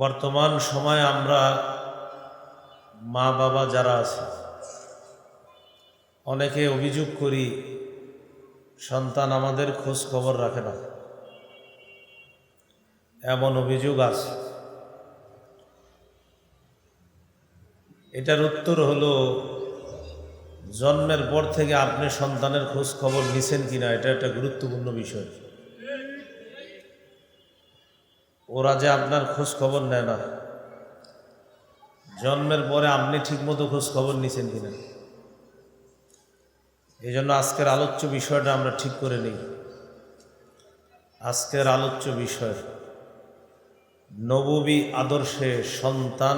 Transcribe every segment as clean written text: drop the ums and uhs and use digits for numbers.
বর্তমান সময়ে আমরা মা বাবা যারা আছে অনেকে অভিযোগ করি সন্তান আমাদের খোঁজ খবর রাখে না। এমন অভিযোগ আছে। এটার উত্তর হলো, জন্মের পর থেকে আপনি সন্তানের খোঁজ খবর নিছেন কিনা এটা একটা গুরুত্বপূর্ণ বিষয়। ওরা যে আপনার খোঁজ খবর নেয় না, জন্মের পরে আপনি ঠিকমতো খোঁজ খবর নিছেন কিনা। এই জন্য আজকের আলোচ্য বিষয়টা আমরা ঠিক করে নিই। আজকের আলোচ্য বিষয় নববী আদর্শে সন্তান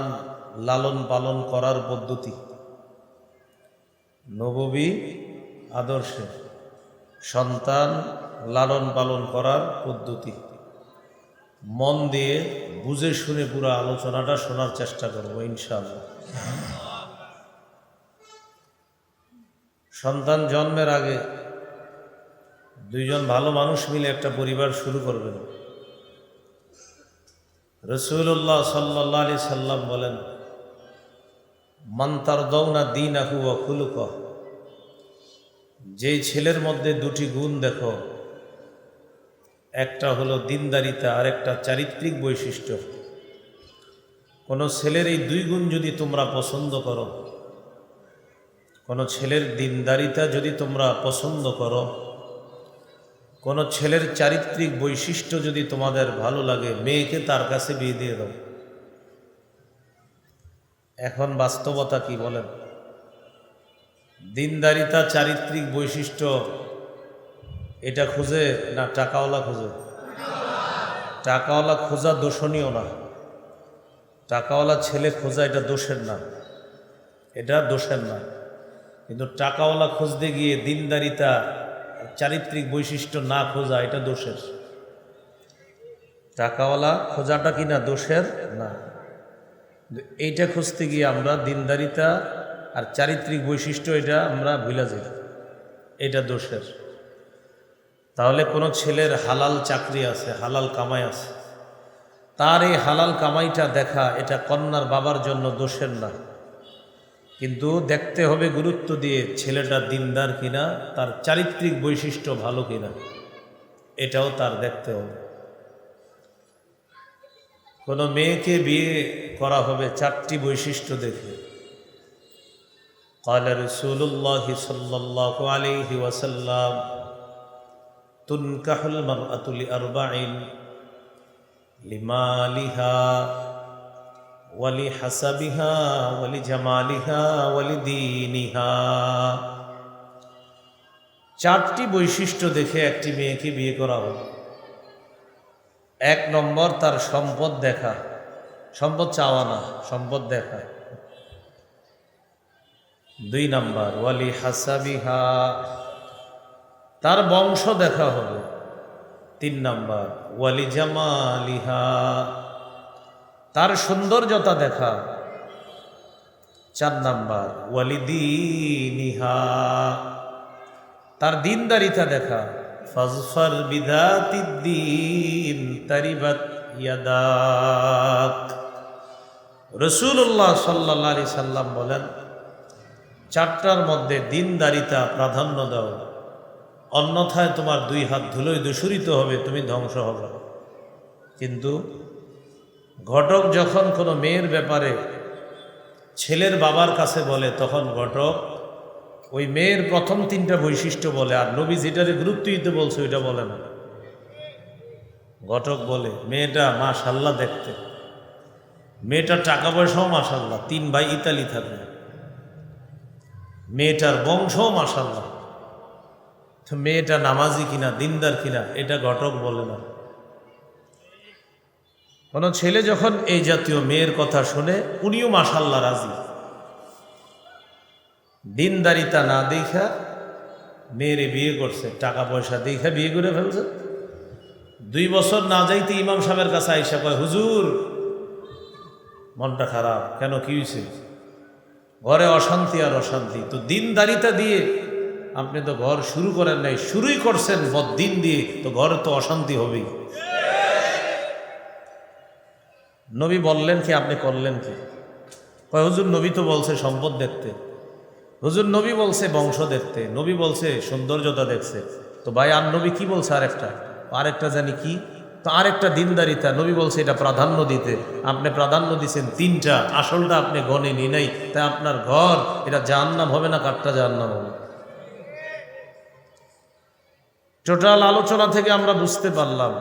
লালন পালন করার পদ্ধতি। নববী আদর্শে সন্তান লালন পালন করার পদ্ধতি। মন দিয়ে বুঝে শুনে পুরো আলোচনাটা শোনার চেষ্টা করব ইনশাআল্লাহ। সন্তান জন্মের আগে দুইজন ভালো মানুষ মিলে একটা পরিবার শুরু করবেন। রাসূলুল্লাহ সাল্লাল্লাহু আলাইহি সাল্লাম বলেন, মান তারদাউনা দীনাহু ওয়া খুলুকাহু, যেই ছেলের মধ্যে দুটি গুণ দেখো, একটা হলো দিনদারিতা আর একটা চারিত্রিক বৈশিষ্ট্য। কোনো ছেলের এই দুই গুণ যদি তোমরা পছন্দ করো, কোনো ছেলের দিনদারিতা যদি তোমরা পছন্দ করো, কোনো ছেলের চারিত্রিক বৈশিষ্ট্য যদি তোমাদের ভালো লাগে, মেয়েকে তার কাছে বিয়ে দিয়ে দাও। এখন বাস্তবতা কি বলেন? দিনদারিতা চারিত্রিক বৈশিষ্ট্য এটা খুঁজে না টাকাওয়ালা খুঁজে? টাকাওয়ালা খোঁজা দোষণীয় না। টাকাওয়ালা ছেলে খোঁজা এটা দোষের না, এটা দোষের না। কিন্তু টাকাওয়ালা খুঁজতে গিয়ে দিনদারিতা চারিত্রিক বৈশিষ্ট্য না খোঁজা এটা দোষের। টাকাওয়ালা খোঁজাটা কিনা দোষের না, এইটা খুঁজতে গিয়ে আমরা দিনদারিতা আর চারিত্রিক বৈশিষ্ট্য এটা আমরা ভুলে যাই, এটা দোষের। তাহলে কোনো ছেলের হালাল চাকরি আছে, হালাল কামাই আছে, তার এই হালাল কামাইটা দেখা এটা কন্যার বাবার জন্য দোষের না। কিন্তু দেখতে হবে গুরুত্ব দিয়ে ছেলেটা দিনদার কিনা, তার চারিত্রিক বৈশিষ্ট্য ভালো কিনা, এটাও তার দেখতে হবে। কোনো মেয়েকে বিয়ে করা হবে চারটি বৈশিষ্ট্য দেখে। قال رسول الله صلى الله عليه وسلم تنكح المرأة لأربع لمالها ولحسبها ولجمالها ولدينها। চারটি বৈশিষ্ট্য দেখে একটি মেয়েকে বিয়ে করা হবে। এক নম্বর, তার সম্পদ দেখা। সম্পদ চাওয়া না, সম্পদ দেখা। দুই নম্বর, ওয়ালি হাসাবিহা, তার বংশ দেখা হবে। তিন নম্বর, ওয়ালি জামালিহা, তার সৌন্দর্যতা দেখা। চার নম্বর, ওয়ালি দীনিহা, তার দিনদারিতা দেখা। ফাজফার বিযাতিদ্দীন তারিবাত ইয়াদাক। রাসূলুল্লাহ সাল্লাল্লাহু আলাইহি সাল্লাম বলেন, চারটার মধ্যে দিনদারিতা প্রাধান্য দাও, অন্যথায় তোমার দুই হাত ধুলোয় দূষিত হবে, তুমি ধ্বংস হবে। কিন্তু ঘটক যখন কোনো মেয়ের ব্যাপারে ছেলের বাবার কাছে বলে, তখন ঘটক ওই মেয়ের প্রথম তিনটা বৈশিষ্ট্য বলে, আর নবী যেটারে গুরুত্ব দিতে বলছে ওইটা বলে না। ঘটক বলে, মেয়েটা মাশাআল্লাহ দেখতে, মেয়েটার টাকা পয়সাও মাশাআল্লাহ, 3 ভাই ইতালি থাকে, মেয়েটার বংশও মাশাআল্লাহ। তো মেয়েটা নামাজি কিনা, দিনদার কিনা, এটা ঘটক বলে না। কোনো ছেলে যখন এই জাতীয় মেয়ের কথা শুনে, উনিও মাশাআল্লাহ রাজি। দিনদারিতা না দেখা মেয়েরে বিয়ে করছে, টাকা পয়সা দেখা বিয়ে করে ফেলছে। 2 বছর না যাইতে ইমাম সাহেবের কাছে আইসা কয়, হুজুর মনটা খারাপ কেন, কি হয়েছে? ঘরে অশান্তি আর অশান্তি। তো দিনদারিতা দিয়ে আপনি তো ঘর শুরু করেন নাই, শুরুই করছেন বদ্দিন দিয়ে, তো ঘরে তো অশান্তি হবেই। নবী বললেন কি, আপনি করলেন কি? কয় হুজুর নবী তো বলছে সম্পদ দেখতে, হুজুর নবী বলছে বংশ দেখতে, নবী বলছে সৌন্দর্যতা দেখছে। তো ভাই আর নবী কি বলছে? আরেকটা জানি কি, তো আরেকটা দিনদারিতা। নবী বলছে এটা প্রাধান্য দিতে, আপনি প্রাধান্য দিচ্ছেন তিনটা, আসলটা আপনি গণে নি নাই। তাই আপনার ঘর এটা জাহান্নাম হবে না কাঠটা জাহান্নাম হবে? টোটাল আলোচনা থেকে আমরা বুঝতে পারলাম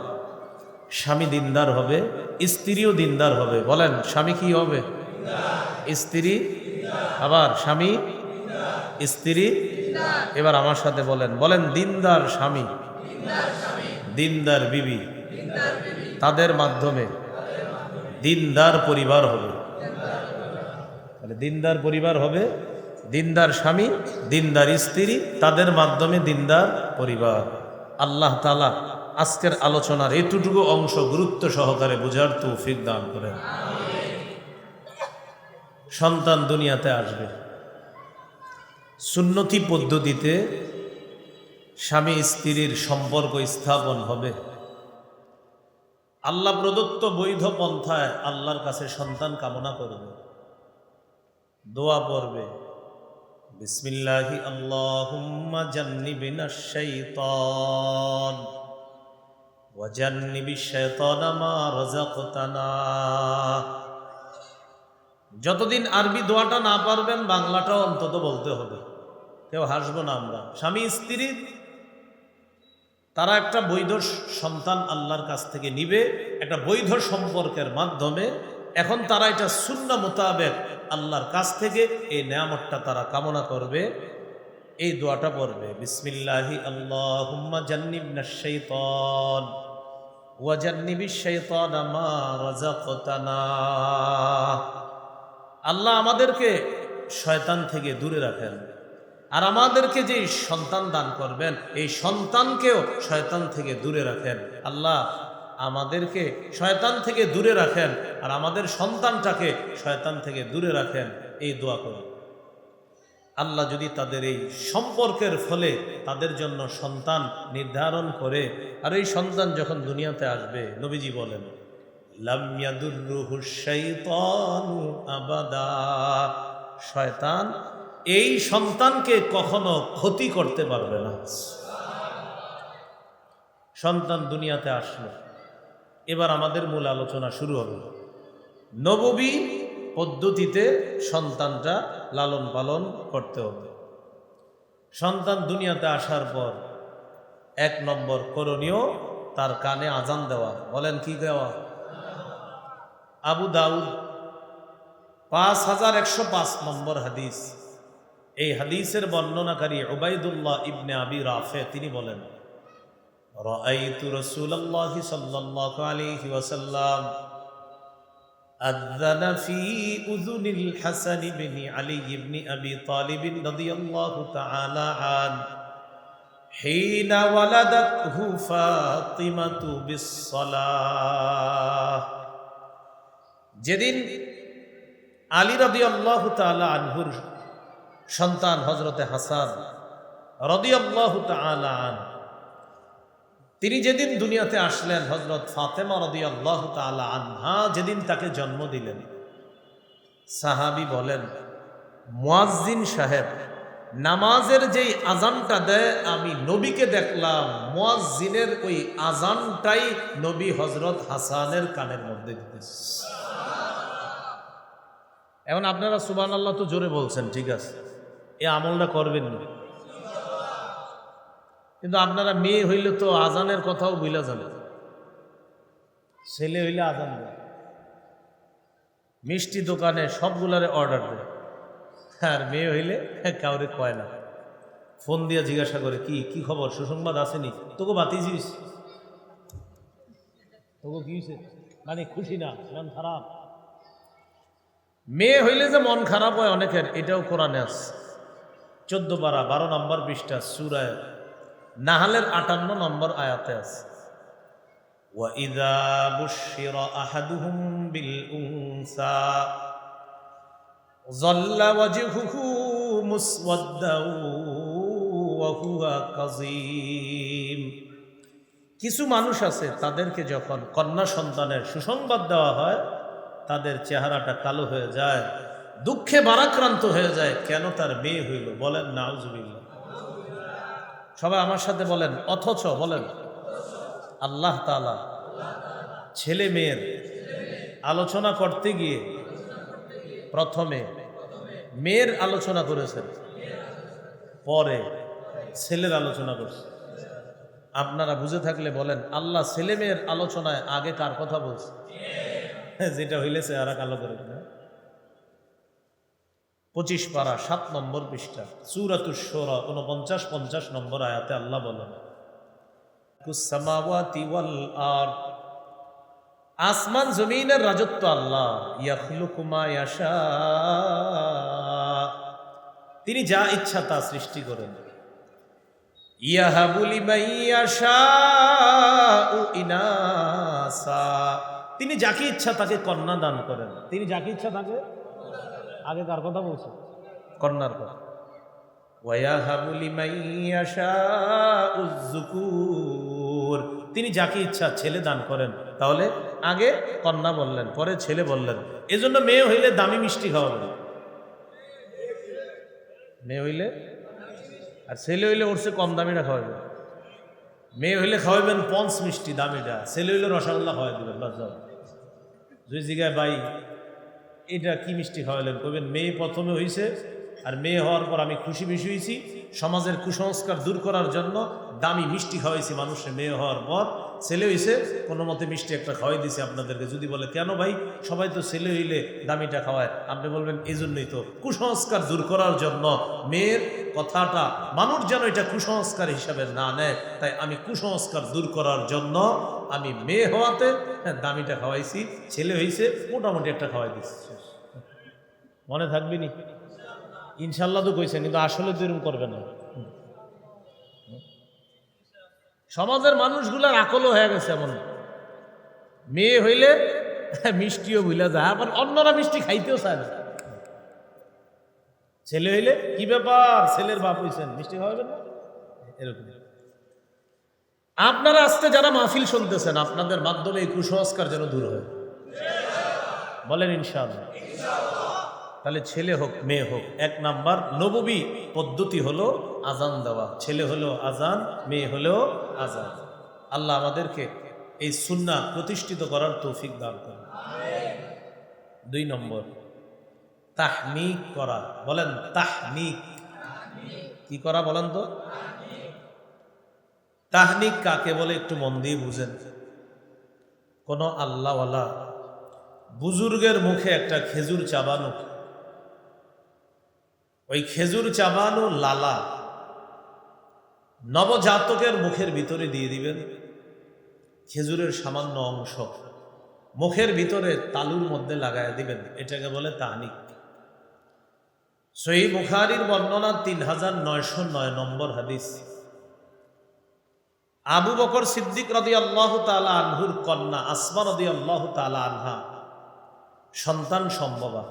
স্বামী দিনদার হবে, স্ত্রীও দিনদার হবে। বলেন স্বামী কি হবে? স্ত্রী। আবার স্বামী স্ত্রী। এবার আমার সাথে বলেন, বলেন দিনদার স্বামী দিনদার বিবি, তাদের মাধ্যমে দিনদার পরিবার হবে। তাহলে দিনদার পরিবার হবে, দিনদার স্বামী দিনদার স্ত্রী, তাদের মাধ্যমে দিনদার পরিবার। আল্লাহ তাআলা আজকের আলোচনার এতটুকু অংশ গুরুত্ব সহকারে বুঝার তৌফিক দান করেন। সন্তান দুনিয়াতে আসবে সুন্নতি পদ্ধতিতে, স্বামী স্ত্রীর সম্পর্ক স্থাপন হবে আল্লাহ প্রদত্ত বৈধ পন্থায়। আল্লাহর কাছে সন্তান কামনা করবে, দোয়া পড়বে, বিসমিল্লাহি আল্লাহুম্মা জান্নিবিনাশ শাইতান ওয়া জান্নিবিশ শাইতানা মা রাযাকতানা। যতদিন আরবি দোয়াটা না পারবেন বাংলাটাও অন্তত বলতে হবে। কেউ হাসবো না আমরা। স্বামী স্ত্রী তারা একটা বৈধ সন্তান আল্লাহর কাছ থেকে নিবে, একটা বৈধ সম্পর্কের মাধ্যমে। এখন তারা এটা সুন্নাহ মোতাবেক আল্লাহর কাছ থেকে এই নেয়ামতটা তারা কামনা করবে, এই দোয়াটা পড়বে, বিসমিল্লাহি আল্লাহুম্মা জান্নিবনাশ শাইতান ওয়া জান্নিবিশ শাইতানা মা রাযাকতানা। আল্লাহ আমাদেরকে শয়তান থেকে দূরে রাখেন, আর আমাদেরকে যে সন্তান দান করবেন এই সন্তানকেও শয়তান থেকে দূরে রাখেন। আল্লাহ আমাদেরকে শয়তান থেকে দূরে রাখেন, আর আমাদের সন্তানটাকে শয়তান থেকে দূরে রাখেন, এই দোয়া করুন। আল্লাহ যদি তাদের এই সম্পর্কের ফলে তাদের জন্য সন্তান নির্ধারণ করে, আর এই সন্তান যখন দুনিয়াতে আসবে, নবীজি বলেন লাম ইয়াদুররুহু শাইতানু আবাদা, শয়তান এই সন্তানকে কখনো ক্ষতি করতে পারবে না। সন্তান দুনিয়াতে আসলো, এবার আমাদের মূল আলোচনা শুরু হবে। নববী পদ্ধতিতে সন্তানটা লালন পালন করতে হবে। সন্তান দুনিয়াতে আসার পর 1 নম্বর করণীয়, তার কানে আজান দেওয়া। বলেন কি দেওয়া? আবু দাউদ 5105 নম্বর হাদিস। এই হাদিসের বর্ণনাকারী উবাইদুল্লাহ ইবনে আবি রাফে তিনি বলেন, রাআইতু রাসূলুল্লাহ সাল্লাল্লাহু আলাইহি ওয়াসাল্লাম আযানা ফি উযুনিল হাসান ইবনে আলী ইবনে আবি তালিব রাদিয়াল্লাহু তাআলা আন হিনা ওয়ালাদাতহু ফাতিমাতু বিস-সালাহ। যেদিন আলী রাদিয়াল্লাহু তাআলা আনহুর সন্তান হযরতে হাসান রাদিয়াল্লাহু তাআলা আন, তিনি যেদিন দুনিয়াতে আসলেন, হযরত ফাতেমা রাদিয়াল্লাহু তাআলা আনহা যেদিন তাকে জন্ম দিলেন, সাহাবী বলেন মুয়াজ্জিন সাহেব নামাজের যেই আজানটা দেয় আমি নবীকে দেখলাম, মুয়াজ্জিনের ওই আজানটাই নবী হযরত হাসানের কানের মধ্যে দিতেছে। এখন আপনারা সুবহানাল্লাহ তো জোরে বলছেন, ঠিক আছে, এই আমলটা করবেন না, কিন্তু আপনারা মেয়ে হইলে তো আজানের কথাও ভুলে যাবেন। ছেলে হইলে আজান দেয়, মিষ্টি দোকানে সবগুলারে অর্ডার দেয়, আর মেয়ে হইলে কাউরে কয় না, ফোন দিয়ে জিজ্ঞাসা করে কি কি খবর, সুসংবাদ আসেনি, তোকে বাতিছিস, তোকে কি হয়েছে, মানে খুশি না মন খারাপ। মেয়ে হইলে যে মন খারাপ হয় অনেকের, এটাও কোরআনে আছে। 14 পারা 12 নম্বর পৃষ্ঠা সূরা নাহলের 58 নম্বর আয়াতে আছে, ওয়া ইযা বুশিরা আহাদুহুম বিল উনসা যাল্লা ওয়াজহুহু মুসওয়াদ্দাও ওয়া হুয়া কাযীম। কিছু মানুষ আছে তাদেরকে যখন কন্যা সন্তানের সুসংবাদ দেওয়া হয় তাদের চেহারাটা কালো হয়ে যায়, দুঃখে ভারাক্রান্ত হয়ে যায়। কেন? তার মেয়ে হইল। বলেন নাউজুবিল্লাহ। সবাই আমার সাথে বলেন অথচ। বলেন আল্লাহ তাআলা ছেলে মেয়ের আলোচনা করতে গিয়ে প্রথমে মেয়ের আলোচনা করেছেন, পরে ছেলের আলোচনা করছে। আপনারা বুঝে থাকলে বলেন আল্লাহ ছেলে মেয়ের আলোচনায় আগে কার কথা বলছে? যেটা হইলে চেহারা কালো করে না। 25 পারা 7 নম্বর পৃষ্ঠা সূরাতুশ শূরা 49-50 নম্বর আয়াতে আল্লাহ বলেন কুসসামাওয়াতি ওয়াল আরদ, আসমান জমিনের রাজত্ব আল্লাহ। ইয়াখলুকু মা ইয়াশা, তিনি যা ইচ্ছা তা সৃষ্টি করেন। ইয়াহাবু লিমান ইয়াশাউ ইনাসা, তিনি যাকে ইচ্ছা তাকে কন্যা দান করেন। তিনি যাকে ইচ্ছা তাকে, আগে কার কথা বলছে? কন্যার কথা। ওয়ায়াহাবু লিমান ইয়াশাউ যুকুর, তিনি যাকে ইচ্ছা ছেলে দান করেন। তাহলে আগে কন্যা বললেন, পরে ছেলে বললেন। এজন্য মেয়ে হইলে দামি মিষ্টি খাওয়াবেন, মেয়ে হইলে। আর ছেলে হইলে ওরছে কম দামিটা খাওয়াবেন। মেয়ে হইলে খাওয়াবেন পঞ্চ মিষ্টি দামিটা, ছেলে হইলে রসগোল্লা খাওয়াই দেবেন। বাস যাও। দুই জায়গায় ভাই এটা কি মিষ্টি খাওয়াইলেন? কইবেন মেয়ে প্রথমে হইছে, আর মেয়ে হওয়ার পর আমি খুশি বেশি হয়েছি, সমাজের কুসংস্কার দূর করার জন্য দামি মিষ্টি খাওয়াইছি মানুষের। মেয়ে হওয়ার পর ছেলে হইছে, কোনো মতে মিষ্টি একটা খাওয়াই দিছে আপনাদেরকে। যদি বলে কেন ভাই, সবাই তো ছেলে হইলে দামিটা খাওয়ায়, আপনি বলবেন এই জন্যই তো, কুসংস্কার দূর করার জন্য। মেয়ের কথাটা মানুষ যেন এটা কুসংস্কার হিসাবে না নেয়, তাই আমি কুসংস্কার দূর করার জন্য আমি মেয়ে হওয়াতে দামিটা খাওয়াইছি, ছেলে হইছে মোটামুটি একটা খাওয়াই দিচ্ছি। মনে থাকবে নি? ইনশাল্লাহ তো কইছেন, কিন্তু আসলে তো এরকম করবে না। সমাজের মানুষগুলার আকলও হয়ে গেছে এমন, মেয়ে হইলে মিষ্টিও ভুলে যায়, আবার অন্যরা মিষ্টি খাইতেও চায় না। ছেলে হইলে কি ব্যাপার, ছেলের বাপ হইছেন, মিষ্টি খাওয়াবেন না, এরকম। আপনারা আজকে যারা মাহফিল শুনতেছেন, আপনাদের মাধ্যমে এই কুসংস্কার যেন দূর হয়। বলেন ইনশাআল্লাহ। তাহলে ছেলে হোক মেয়ে হোক, 1 নাম্বার নববী পদ্ধতি হলো আজান দেওয়া। ছেলে হলো আজান, মেয়ে হলো আজান। আল্লাহ আমাদেরকে এই সুন্নাহ প্রতিষ্ঠিত করার তৌফিক দান করুন। 2 নম্বর তাহনিক করা। বলেন তাহনিক। কি করা বলেন তো? তাহনিক কাকে বলে একটু মন দিয়ে বুঝেন। কোন আল্লাহওয়ালা বুজুর্গের মুখে একটা খেজুর চাবানো, ওই খেজুর চাবানো লালা নবজাতকের মুখের ভিতরে দিয়ে দিবেন। খেজুরের সামান্য অংশ মুখের ভিতরে তালুর মধ্যে লাগায় দিবেন, এটাকে বলে তাহনিক। সহিহ বুখারীর বর্ণনা 3909 নম্বর হাদিস। আবু বকর সিদ্দিক রাদিয়াল্লাহু তাআলা আনহুর কন্যা আসমা রাদিয়াল্লাহু তাআলা আনহা সন্তান সম্ভবা।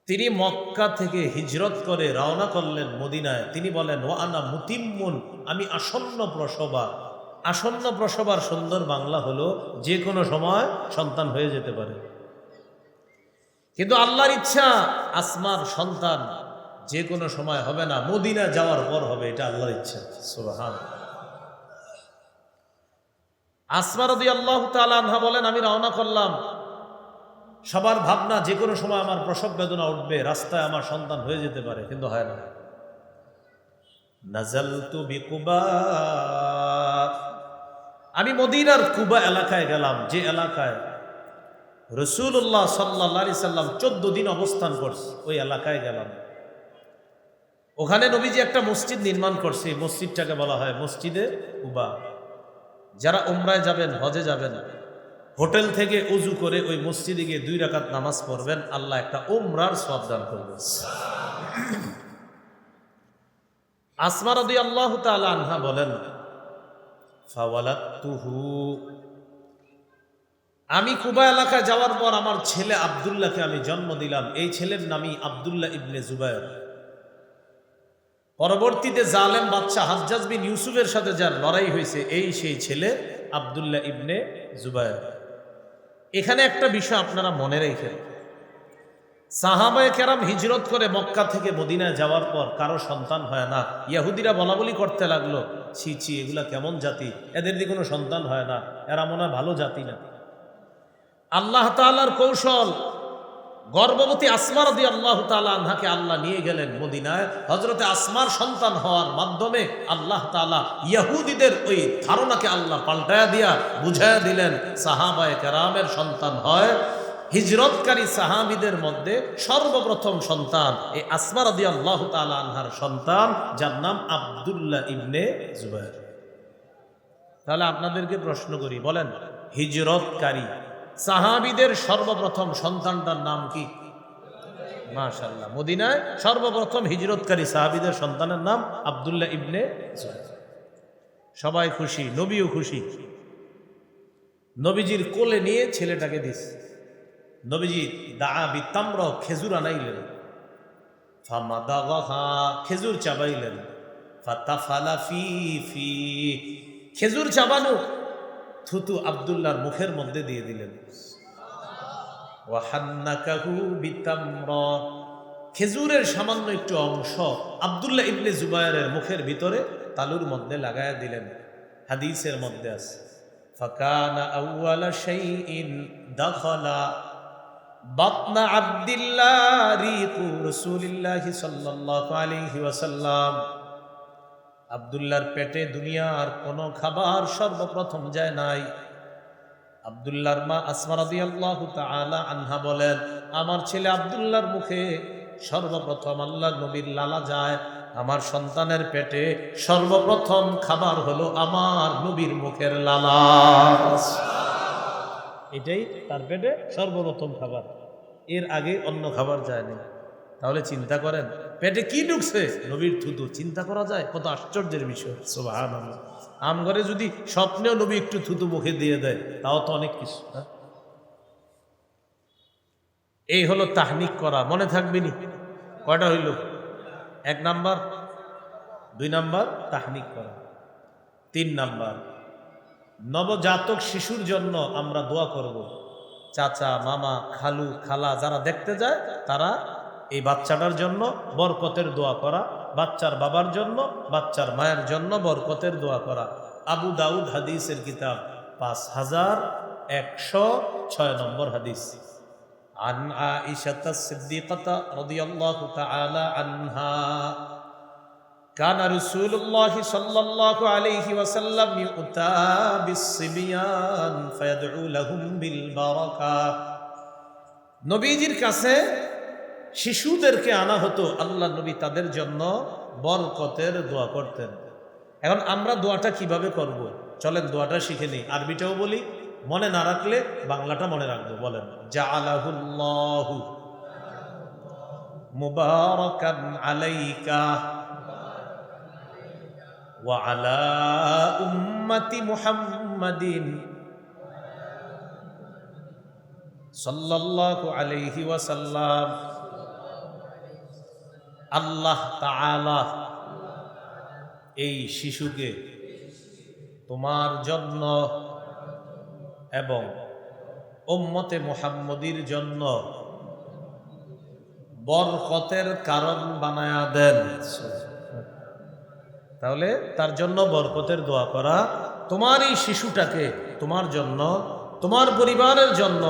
তিনি মক্কা থেকে হিজরত করে রওনা করলেন মদিনায়। তিনি বলেন ওয়া আনা মুতিম্মুন, আমি আসন্ন প্রসবা। আসন্ন প্রসবার সুন্দর বাংলা হলো যে কোনো সময় সন্তান হয়ে যেতে পারে, কিন্তু আল্লাহর ইচ্ছা আসমার সন্তান যে কোনো সময় হবে না, মদিনা যাওয়ার পর হবে, এটা আল্লাহর ইচ্ছা। সুবহানাল্লাহ। আসমা রাদিয়াল্লাহু তাআলা আনহা বলেন আমি রওনা করলাম, সবার ভাবনা যে কোনো সময় আমার প্রসব বেদনা উঠবে, রাস্তায় আমার সন্তান হয়ে যেতে পারে, কিন্তু হয় না। নাজালতু বিকুবা, আমি মদিনার কুবা এলাকায় গেলাম, যে এলাকায় রাসূলুল্লাহ সাল্লাল্লাহু আলাইহি সাল্লাম 14 দিন অবস্থান করছে, ওই এলাকায় গেলাম। ওখানে নবীজি একটা মসজিদ নির্মাণ করছে, মসজিদটাকে বলা হয় মসজিদে কুবা। যারা উমরায় যাবেন, হজে যাবেন, হোটেল থেকে উজু করে ওই মসজিদে গিয়ে 2 রাকাত নামাজ পড়বেন, আল্লাহ একটা উমরার সওয়াব দান করবেন। আসমা রাদিয়াল্লাহু তাআলা আনহা বলেন ফাওয়ালাতুহু, আমি কুবা এলাকায় যাওয়ার পর আমার ছেলে আব্দুল্লাহকে আমি জন্ম দিলাম। এই ছেলের নামই আব্দুল্লাহ ইবনে জুবায়ের। পরবর্তীতে জালেম বাদশা হাজ্জাজ বিন ইউসুফের সাথে যার লড়াই হয়েছে, এই সেই ছেলে আব্দুল্লাহ ইবনে জুবায়ের। এখানে একটা বিষয় আপনারা মনে রেখেন, সাহাবায়ে কেরাম হিজরত করে মক্কা থেকে মদিনায় যাওয়ার পর কারো সন্তান হয় না। ইহুদিরা বলাবলি করতে লাগলো, ছি ছি, এগুলা কেমন জাতি, এদের দিয়ে কোনো সন্তান হয় না, এরা মনে হয় ভালো জাতি না। আল্লাহ তাআলার কৌশল, গর্ভবতী আসমা রাদিয়াল্লাহু তাআলা আনহাকে আল্লাহ নিয়ে গেলেন মদিনায়। হযরতে আসমার সন্তান হওয়ার মাধ্যমে আল্লাহ তাআলা ইহুদিদের ওই ধারণাকে আল্লাহ পাল্টায়া দিয়া বুঝায়া দিলেন, সাহাবায়ে কেরামের সন্তান হয়। হিজরতকারী সাহাবীদের মধ্যে সর্বপ্রথম সন্তান এই আসমা রাদিয়াল্লাহু তাআলা আনহার সন্তান, যার নাম আব্দুল্লাহ ইবনে জুবায়ের। তাহলে আপনাদেরকে প্রশ্ন করি, বলেন হিজরতকারী সাহাবীদের সর্বপ্রথম সন্তানটার নাম কি? মাশাআল্লাহ, মদিনায় সর্বপ্রথম হিজরতকারী সাহাবীদের সন্তানের নাম আব্দুল্লাহ ইবনে জুবায়ের। সবাই খুশি, নবীও খুশি। নবীজির কোলে নিয়ে ছেলেটাকে দিস। নবীজি দা বিতাম্র, খেজুর আনাইলেন, ফামাদাগাহা, খেজুর চাবাইলেন, ফাতাফালা ফি ফি, খেজুর চাবানো থুতু আব্দুল্লাহর মুখের মধ্যে দিয়ে দিলেন। ওয়াহান্নাকাহু বিতাম্র, খেজুরের সামান্য একটু অংশ আব্দুল্লাহ ইবনে জুবায়েরের মুখের ভিতরে তালুর মধ্যে লাগায়া দিলেন। হাদিসের মধ্যে আছে, ফাকানা আউয়ালা শাইইন দাখালা বাতনা আব্দুল্লাহ রিকু রাসূলিল্লাহি সাল্লাল্লাহু আলাইহি ওয়াসাল্লাম। আব্দুল্লাহর পেটে দুনিয়ার কোনো খাবার সর্বপ্রথম যায় নাই। আব্দুল্লাহর মা আসমা রাদিয়াল্লাহু তাআলা আনহা বলেন, আমার ছেলে আব্দুল্লাহর মুখে সর্বপ্রথম আল্লাহর নবীর লালা যায়। আমার সন্তানের পেটে সর্বপ্রথম খাবার হলো আমার নবীর মুখের লালা। এটাই তার পেটে সর্বপ্রথম খাবার, এর আগে অন্য খাবার যায়নি। তাহলে চিন্তা করেন পেটে কি ঢুকছে? নবীর থুতু। চিন্তা করা যায়? কত আশ্চর্যের বিষয়। সুবহানাল্লাহ। আমঘরে যদি স্বপ্নেও নবী একটু থুতু মুখে দিয়ে দেয়, তাও তো অনেক কিছু। এই হলো তাহনিক করা। মনে থাকবে নি? কয়টা হইল? 1 নাম্বার, 2 নাম্বার তাহনিক করা, 3 নাম্বার নবজাতক শিশুর জন্য আমরা দোয়া করব। চাচা, মামা, খালু, খালা যারা দেখতে যায় তারা এই বাচ্চাটার জন্য বরকতের দোয়া করা, বাচ্চার বাবার জন্য, বাচ্চার মায়ের জন্য বরকতের দোয়া করা। আবু দাউদ হাদিসের কিতাব 5106 নম্বর হাদিস। আন আয়েশা সিদ্দিকাতা রাদিয়াল্লাহু তাআলা আনহা কানা রাসূলুল্লাহ সাল্লাল্লাহু আলাইহি ওয়াসাল্লাম ইউতা বিসসিবিয়ান ফায়াদউ লাহুম বিল বারাকা। নবীজির কাছে শিশুদেরকে আনা হতো, আল্লাহ নবী তাদের জন্য বরকতের দোয়া করতেন। এখন আমরা দোয়াটা কিভাবে করব? চলেন দোয়াটা শিখে নিই। আরবিটাও বলি, মনে না রাখলে বাংলাটা মনে রাখবো। বলেন, জাআলাহুল্লাহু মুবারাকান আলাইকা ওয়া আলা উম্মতি মুহাম্মাদিন সাল্লাল্লাহু আলাইহি ওয়াসাল্লাম। আল্লাহ তাআলা এই শিশুকে তোমার জন্য এবং উম্মতে মুহাম্মদীর জন্য বরকতের কারণ বানায়া দেন। তাহলে তার জন্য বরকতের দোয়া করা, তোমার এই শিশুটাকে তোমার জন্য, তোমার পরিবারের জন্য,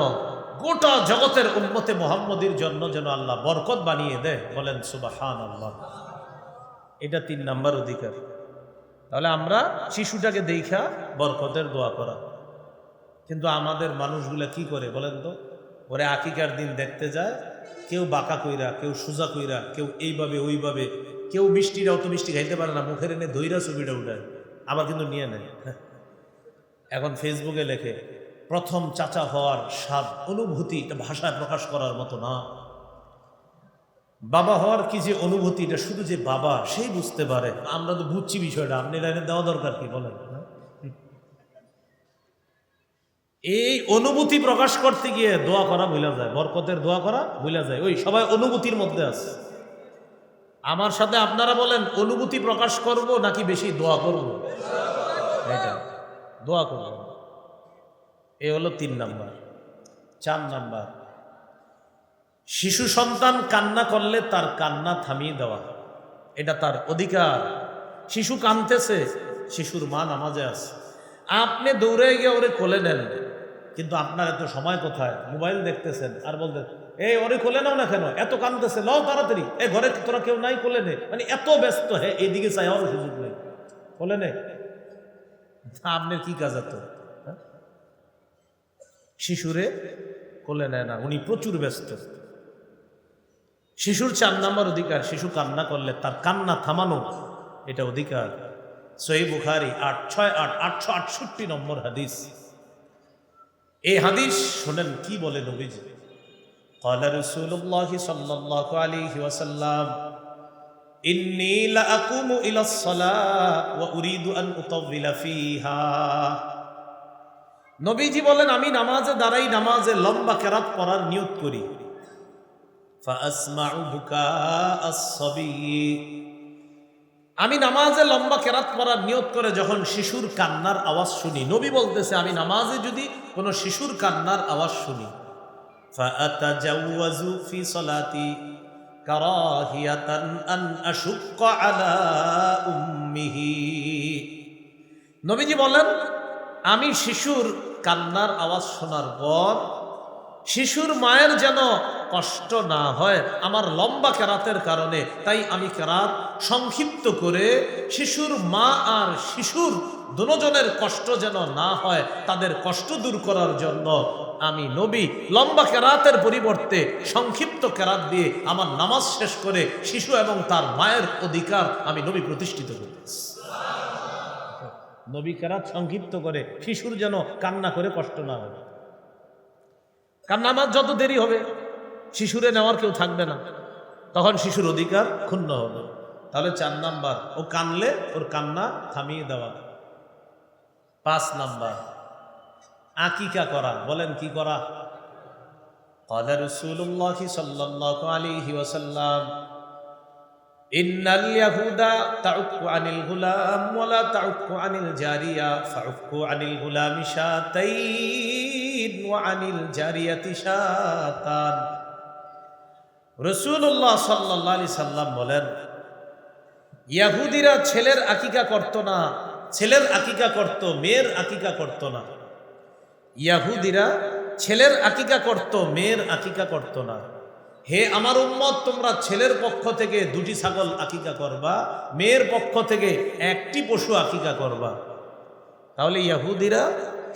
গোটা জগতের উম্মতে মুহাম্মদীর জন্য যেন আল্লাহ বরকত বানিয়ে দেয়। বলেন সুবহানাল্লাহ। এটা 3 নাম্বার অধিকার। তাহলে আমরা শিশুটাকে দেখা বরকতের দোয়া করা। কিন্তু আমাদের মানুষগুলা কি করে বলেন তো? ওরে আকিকার দিন দেখতে যায়, কেউ বাঁকা কইরা, কেউ সোজা কইরা, কেউ এইভাবে ওইভাবে, কেউ মিষ্টিরা অত মিষ্টি খাইতে পারে না, মুখের এনে দইরা ছবিটা উঠায়, আবার কিন্তু নিয়ে নেয়। এখন ফেসবুকে লেখে প্রথম চাচা হওয়ার স্বাদ, অনুভূতি, এটা ভাষায় প্রকাশ করার মতো না। বাবা হওয়ার কি যে অনুভূতি, এটা শুধু যে বাবা সেই বুঝতে পারে। আমরা তো বুঝছি বিষয়টা, আপনি লাইনে দেওয়া দরকার কি বলেন? এই অনুভূতি প্রকাশ করতে গিয়ে দোয়া করা ভুলা যায়, বরকতের দোয়া করা ভুলা যায়। ওই সবাই অনুভূতির মধ্যে আছে। আমার সাথে আপনারা বলেন, অনুভূতি প্রকাশ করব নাকি বেশি দোয়া করব? এটা দোয়া করব। এই হলো 3 নাম্বার। 4 নাম্বার, শিশু সন্তান কান্না করলে তার কান্না থামিয়ে দেওয়া, এটা তার অধিকার। শিশু কাঁদতেছে, শিশুর মা নামাজে আছে, আপনি দৌড়ে গিয়ে ওরে কোলে নেন, কিন্তু আপনার এত সময় কোথায়? মোবাইল দেখতেছেন আর বলতেন এই ওরে কোলে নাও না কেন, এত কাঁদতেছে, লও তাড়াতাড়ি, এ ঘরে তোরা কেউ নাই, কোলে নে। মানে এত ব্যস্ত, হ্যাঁ এইদিকে চাই আমার সুযোগ নেই, কোলে নে। আপনার কি কাজ এত? শিশুরে কোলে নেয় না, উনি প্রচুর ব্যস্ত। শিশুর 4 নম্বর অধিকার, শিশু কান্না করলে তার কান্না থামানো, এটা অধিকার। সহিহ বুখারী 868 নম্বর হাদিস। এই হাদিস শোনেন কি বলে নবীজি। قال رسول الله صلى الله عليه وسلم إني لأقوم إلى الصلاة وأريد أن أطول فيها। নবীজি বলেন আমি নামাজে দাঁড়াই, নামাজে লম্বা কেরাত পড়ার নিয়ত করি। فأسمع بكاء الصبي, আমি নামাজে লম্বা কেরাত পড়ার নিয়ত করে যখন শিশুর কান্নার আওয়াজ শুনি, নবী বলতেছে আমি নামাজে যদি কোনো শিশুর কান্নার আওয়াজ শুনি, ফাআতাজাওয়াজু ফি সলাতি কারাহিয়াতান আন আশুক্কা আলা উম্মিহি। নবীজি বলেন আমি শিশুর কান্নার আওয়াজ শোনার পর শিশুর মায়ের যেন কষ্ট না হয় আমার লম্বা কেরাতের কারণে, তাই আমি কেরাত সংক্ষিপ্ত করে শিশুর মা আর শিশুর দুজনের কষ্ট যেন না হয়, তাদের কষ্ট দূর করার জন্য আমি নবী লম্বা কেরাতের পরিবর্তে সংক্ষিপ্ত কেরাত দিয়ে আমার নামাজ শেষ করে শিশু এবং তার মায়ের অধিকার আমি নবী প্রতিষ্ঠিত করতেছি। নবী কেরাত সংক্ষিপ্ত করে শিশুর যেন কান্না করে কষ্ট না হয়, কারণ নামাজ যত দেরি হবে শিশুরে নেওয়ার কেউ থাকবে না, তখন শিশুর অধিকার ক্ষুণ্ণ হবে। তাহলে 4 নাম্বার, ও কানলে ওর কান্না থামিয়ে দেওয়া। 5 নাম্বার, আকিকা করা। বলেন কি করা? قال رسول الله صلى الله عليه وسلم إن اليهود تعق عن الغلام ولا تعق عن الجارية فعقوا عن الغلام شاتين وعن الجارية شاتان। রাসূলুল্লাহ সাল্লাল্লাহু আলাইহি সাল্লাম বলেন ইহুদিরা ছেলের আকিকা করত না, ছেলের আকিকা করত, মেয়ের আকিকা করত না। ইহুদিরা ছেলের আকিকা করত, মেয়ের আকিকা করত না। হে আমার উম্মত, তোমরা ছেলের পক্ষ থেকে 2টি ছাগল আকিকা করবা, মেয়ের পক্ষ থেকে 1টি পশু আকিকা করবা। তাহলে ইহুদিরা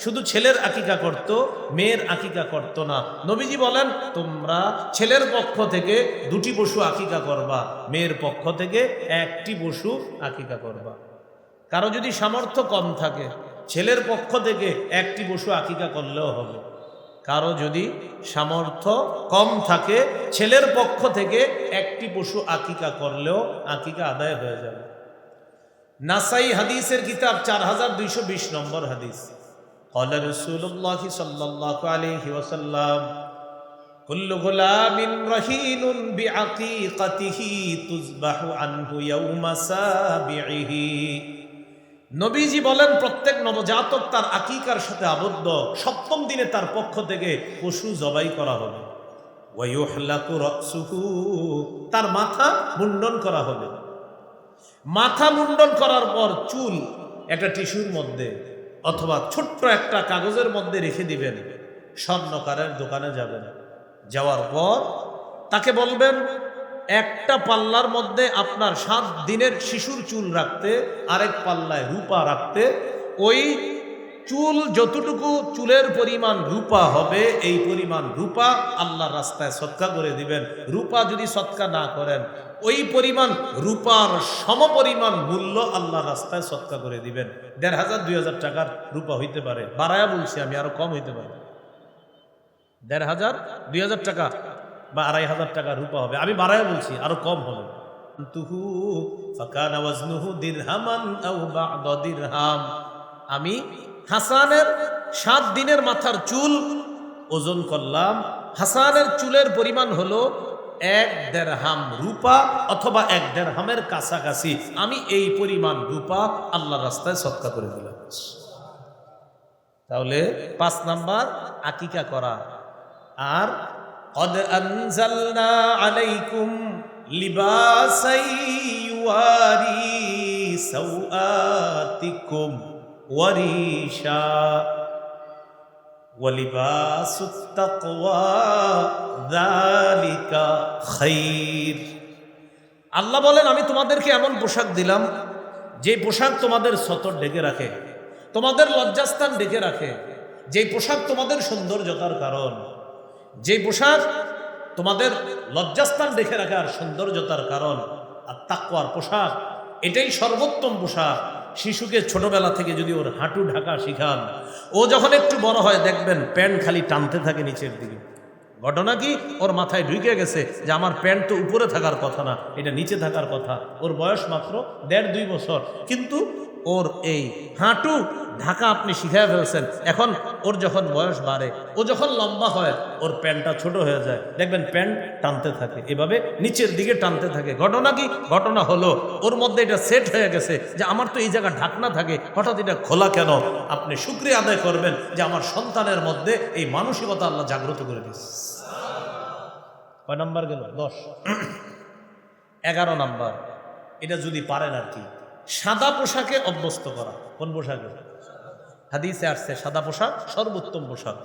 শুধু ছেলের আকিকা করত, মেয়ের আকিকা করত না। নবীজি বলেন তোমরা ছেলের পক্ষ থেকে 2টি পশু আকিকা করবা, মেয়ের পক্ষ থেকে 1টি পশু আকিকা করবা। কারো যদি সামর্থ্য কম থাকে ছেলের পক্ষ থেকে 1টি পশু আকিকা করলেও হবে, কারো যদি সামর্থ্য কম থাকে ছেলের পক্ষ থেকে 1টি পশু আকিকা করলেও আকিকা আদায় হয়ে যাবে। নাসাই হাদিসের কিতাব 4220 নম্বর হাদিস। قال رسول الله صلى الله عليه وسلم كل غلام رهين بعقيقته تذبح عنه يوم سابعه। নবীজি বলেন প্রত্যেক নবজাতক তার আকিকার সাথে আবদ্ধ, 7ম দিনে তার পক্ষ থেকে পশু জবাই করা হবে। ওয়ায়ুহলাকু রাসুহু, তার মাথা মুন্ডন করা হবে। মাথা মুন্ডন করার পর চুল একটা টিস্যুর মধ্যে অথবা ছোট্ট একটা কাগজের মধ্যে রেখে দিবেন, স্বর্ণকারের দোকানে যাবেন, যাওয়ার পর তাকে বলবেন একটা পাল্লার মধ্যে আপনার 7 দিনের শিশুর চুল রাখতে, আরেক পাল্লায় রূপা রাখতে। ওই চুল যতটুকু চুলের পরিমাণ রূপা হবে এই পরিমাণ রূপা আল্লাহর রাস্তায় সদকা করে দিবেন। রূপা যদি সদকা না করেন ওই পরিমাণ রূপার সমপরিমাণ মূল্য আল্লাহর রাস্তায় সদকা করে দিবেন। 1500-2000 টাকার রূপা হইতে পারে, বাড়ায়া বলছি আমি, আরো কম হইতে পারে। 1500-2000 টাকা বা 2500 টাকা রূপা হবে, আমি বাড়ায়া বলছি আরো কম হবে। আমি হাসানের 7 দিনের মাথার চুল ওজন করলাম, হাসানের চুলের পরিমাণ হলো 1 দিরহাম রূপা অথবা 1 দিরহামের কাছাকাছি। আমি এই পরিমাণ রূপা আল্লাহর রাস্তায় সদকা করে দিলাম। তাহলে 5 নাম্বার আকিকা করা। আর قد أنزلنا عليكم لباسا يواري سوآتكم وريشا ولباس التقوى ذلك خير। আল্লাহ বলেন আমি তোমাদেরকে এমন পোশাক দিলাম যে পোশাক তোমাদের সতর ঢেকে রাখে, তোমাদের লজ্জাস্থান ঢেকে রাখে, যে পোশাক তোমাদের সৌন্দর্যতার কারণ, যে পোশাক তোমাদের লজ্জাস্থান ঢেকে রাখে আর সৌন্দর্যতার কারণ। আর তাকওয়ার পোশাক এটাই সর্বোত্তম পোশাক। শিশুকে ছোটবেলা থেকে যদি ওর হাঁটু ঢাকা শিখান, ও যখন একটু বড় হয় দেখবেন প্যান্ট খালি টানতে থাকে নিচের দিকে। ঘটনা কি, ওর মাথায় ঢুকে গেছে যে আমার প্যান্ট তো উপরে থাকার কথা না, এটা নিচে থাকার কথা। ওর বয়স মাত্র 1.5-2 বছর, কিন্তু ওর এই হাঁটু ঢাকা আপনি শিখায় ফেলছেন। এখন ওর যখন বয়স বাড়ে, ও যখন লম্বা হয়, ওর প্যান্টটা ছোট হয়ে যায়, দেখবেন প্যান্ট টানতে থাকে, এভাবে নিচের দিকে টানতে থাকে। ঘটনা কি, ঘটনা হলো ওর মধ্যে এটা সেট হয়ে গেছে যে আমার তো এই জায়গা ঢাকনা থাকে, হঠাৎ এটা খোলা কেন। আপনি শুকরিয়া আদায় করবেন যে আমার সন্তানের মধ্যে এই মানসিকতা আল্লাহ জাগ্রত করে দিচ্ছে। কয় নাম্বার গেল? 10। 11 নাম্বার, এটা যদি পারেন আর কি, সাদা পোশাকে অভ্যস্ত করা। কোন পোশাকে? হাদিসে আসছে সাদা পোশাক সর্বোত্তম পোশাক।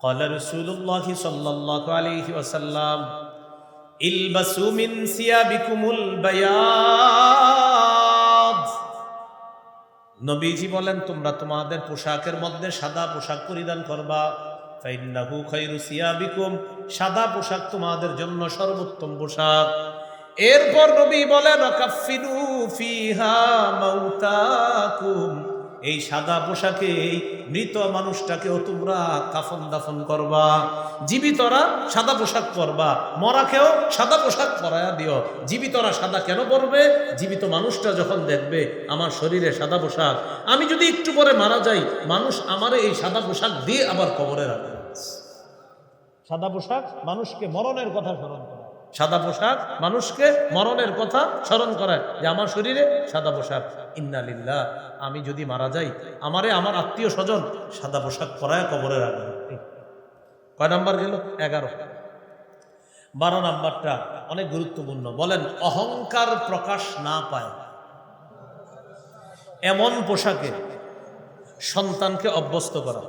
ক্বালা রাসূলুল্লাহ সাল্লাল্লাহু আলাইহি ওয়াসাল্লাম ইলবাসু মিন সিয়াবিকুমুল বায়াদ। নবীজি বলেন তোমরা তোমাদের পোশাকের মধ্যে সাদা পোশাক পরিধান করবা। ফাইন্নাহু খায়রু সিয়াবিকুম, সাদা পোশাক তোমাদের জন্য সর্বোত্তম পোশাক। এরপর নবী বলেন কাফিনু ফিহা মাউতাকুম, এই সাদা পোশাকে মৃত মানুষটাকেও তোমরা কাফন দাফন করবা। জীবিতরা সাদা পোশাক পরবা, মরাকেও সাদা পোশাক পরায়া দিও। জীবিতরা সাদা কেন পরবে? জীবিত মানুষটা যখন দেখবে আমার শরীরে সাদা পোশাক, আমি যদি একটু পরে মারা যাই, মানুষ আমারে এই সাদা পোশাক দিয়ে আবার কবরে রাখবে। সাদা পোশাক মানুষকে মরণের কথা স্মরণ করে, সাদা পোশাক মানুষকে মরণের কথা স্মরণ করায় যে আমার শরীরে সাদা পোশাক। ইন্না লিল্লাহ, আমি যদি মারা যাই আমারে আমার আত্মীয় স্বজন সাদা পোশাক পরায় কবরে রাখবে। কয় নাম্বার গেল? 11। 12 নাম্বারটা অনেক গুরুত্বপূর্ণ। বলেন অহংকার প্রকাশ না পায় এমন পোশাকে সন্তানকে অভ্যস্ত করা।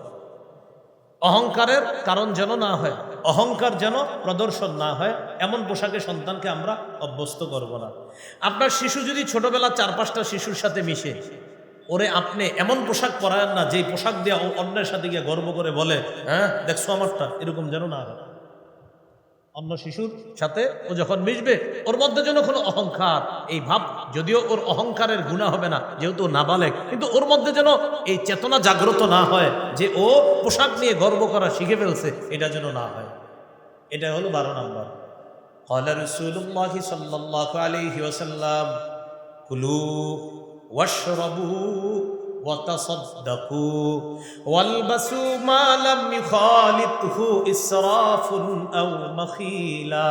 অহংকারের কারণ যেন না হয়, অহংকার যেন প্রদর্শন না হয়, এমন পোশাকে সন্তানকে আমরা অভ্যস্ত করব না। আপনার শিশু যদি ছোটবেলা 4-5টা শিশুর সাথে মিশে, ওরে আপনি এমন পোশাক পরায়েন না যেই পোশাক দিয়ে ও অন্যের সাথে গিয়ে গর্ব করে বলে হ্যাঁ দেখছো আমারটা, এরকম যেন না হয়। অন্য শিশুর সাথে ও যখন মিশবে ওর মধ্যে যেন কোনো অহংকার, এই ভাব, যদিও ওর অহংকারের গুনাহ হবে না যেহেতু নাবালেগ, কিন্তু ওর মধ্যে যেন এই চেতনা জাগ্রত না হয় যে ও পোশাক নিয়ে গর্ব করা শিখে ফেলছে, এটা যেন না হয়। এটা হলো 12 নাম্বার। ক্বালা রাসূলুল্লাহ সাল্লাল্লাহু আলাইহি ওয়াসাল্লাম কুলু ওয়াশরাবু ওয়াতাসাদ্দাকু ওয়ালবাসু মা লাম ইখালিতহু ইসরাফুন আও মাখিলা।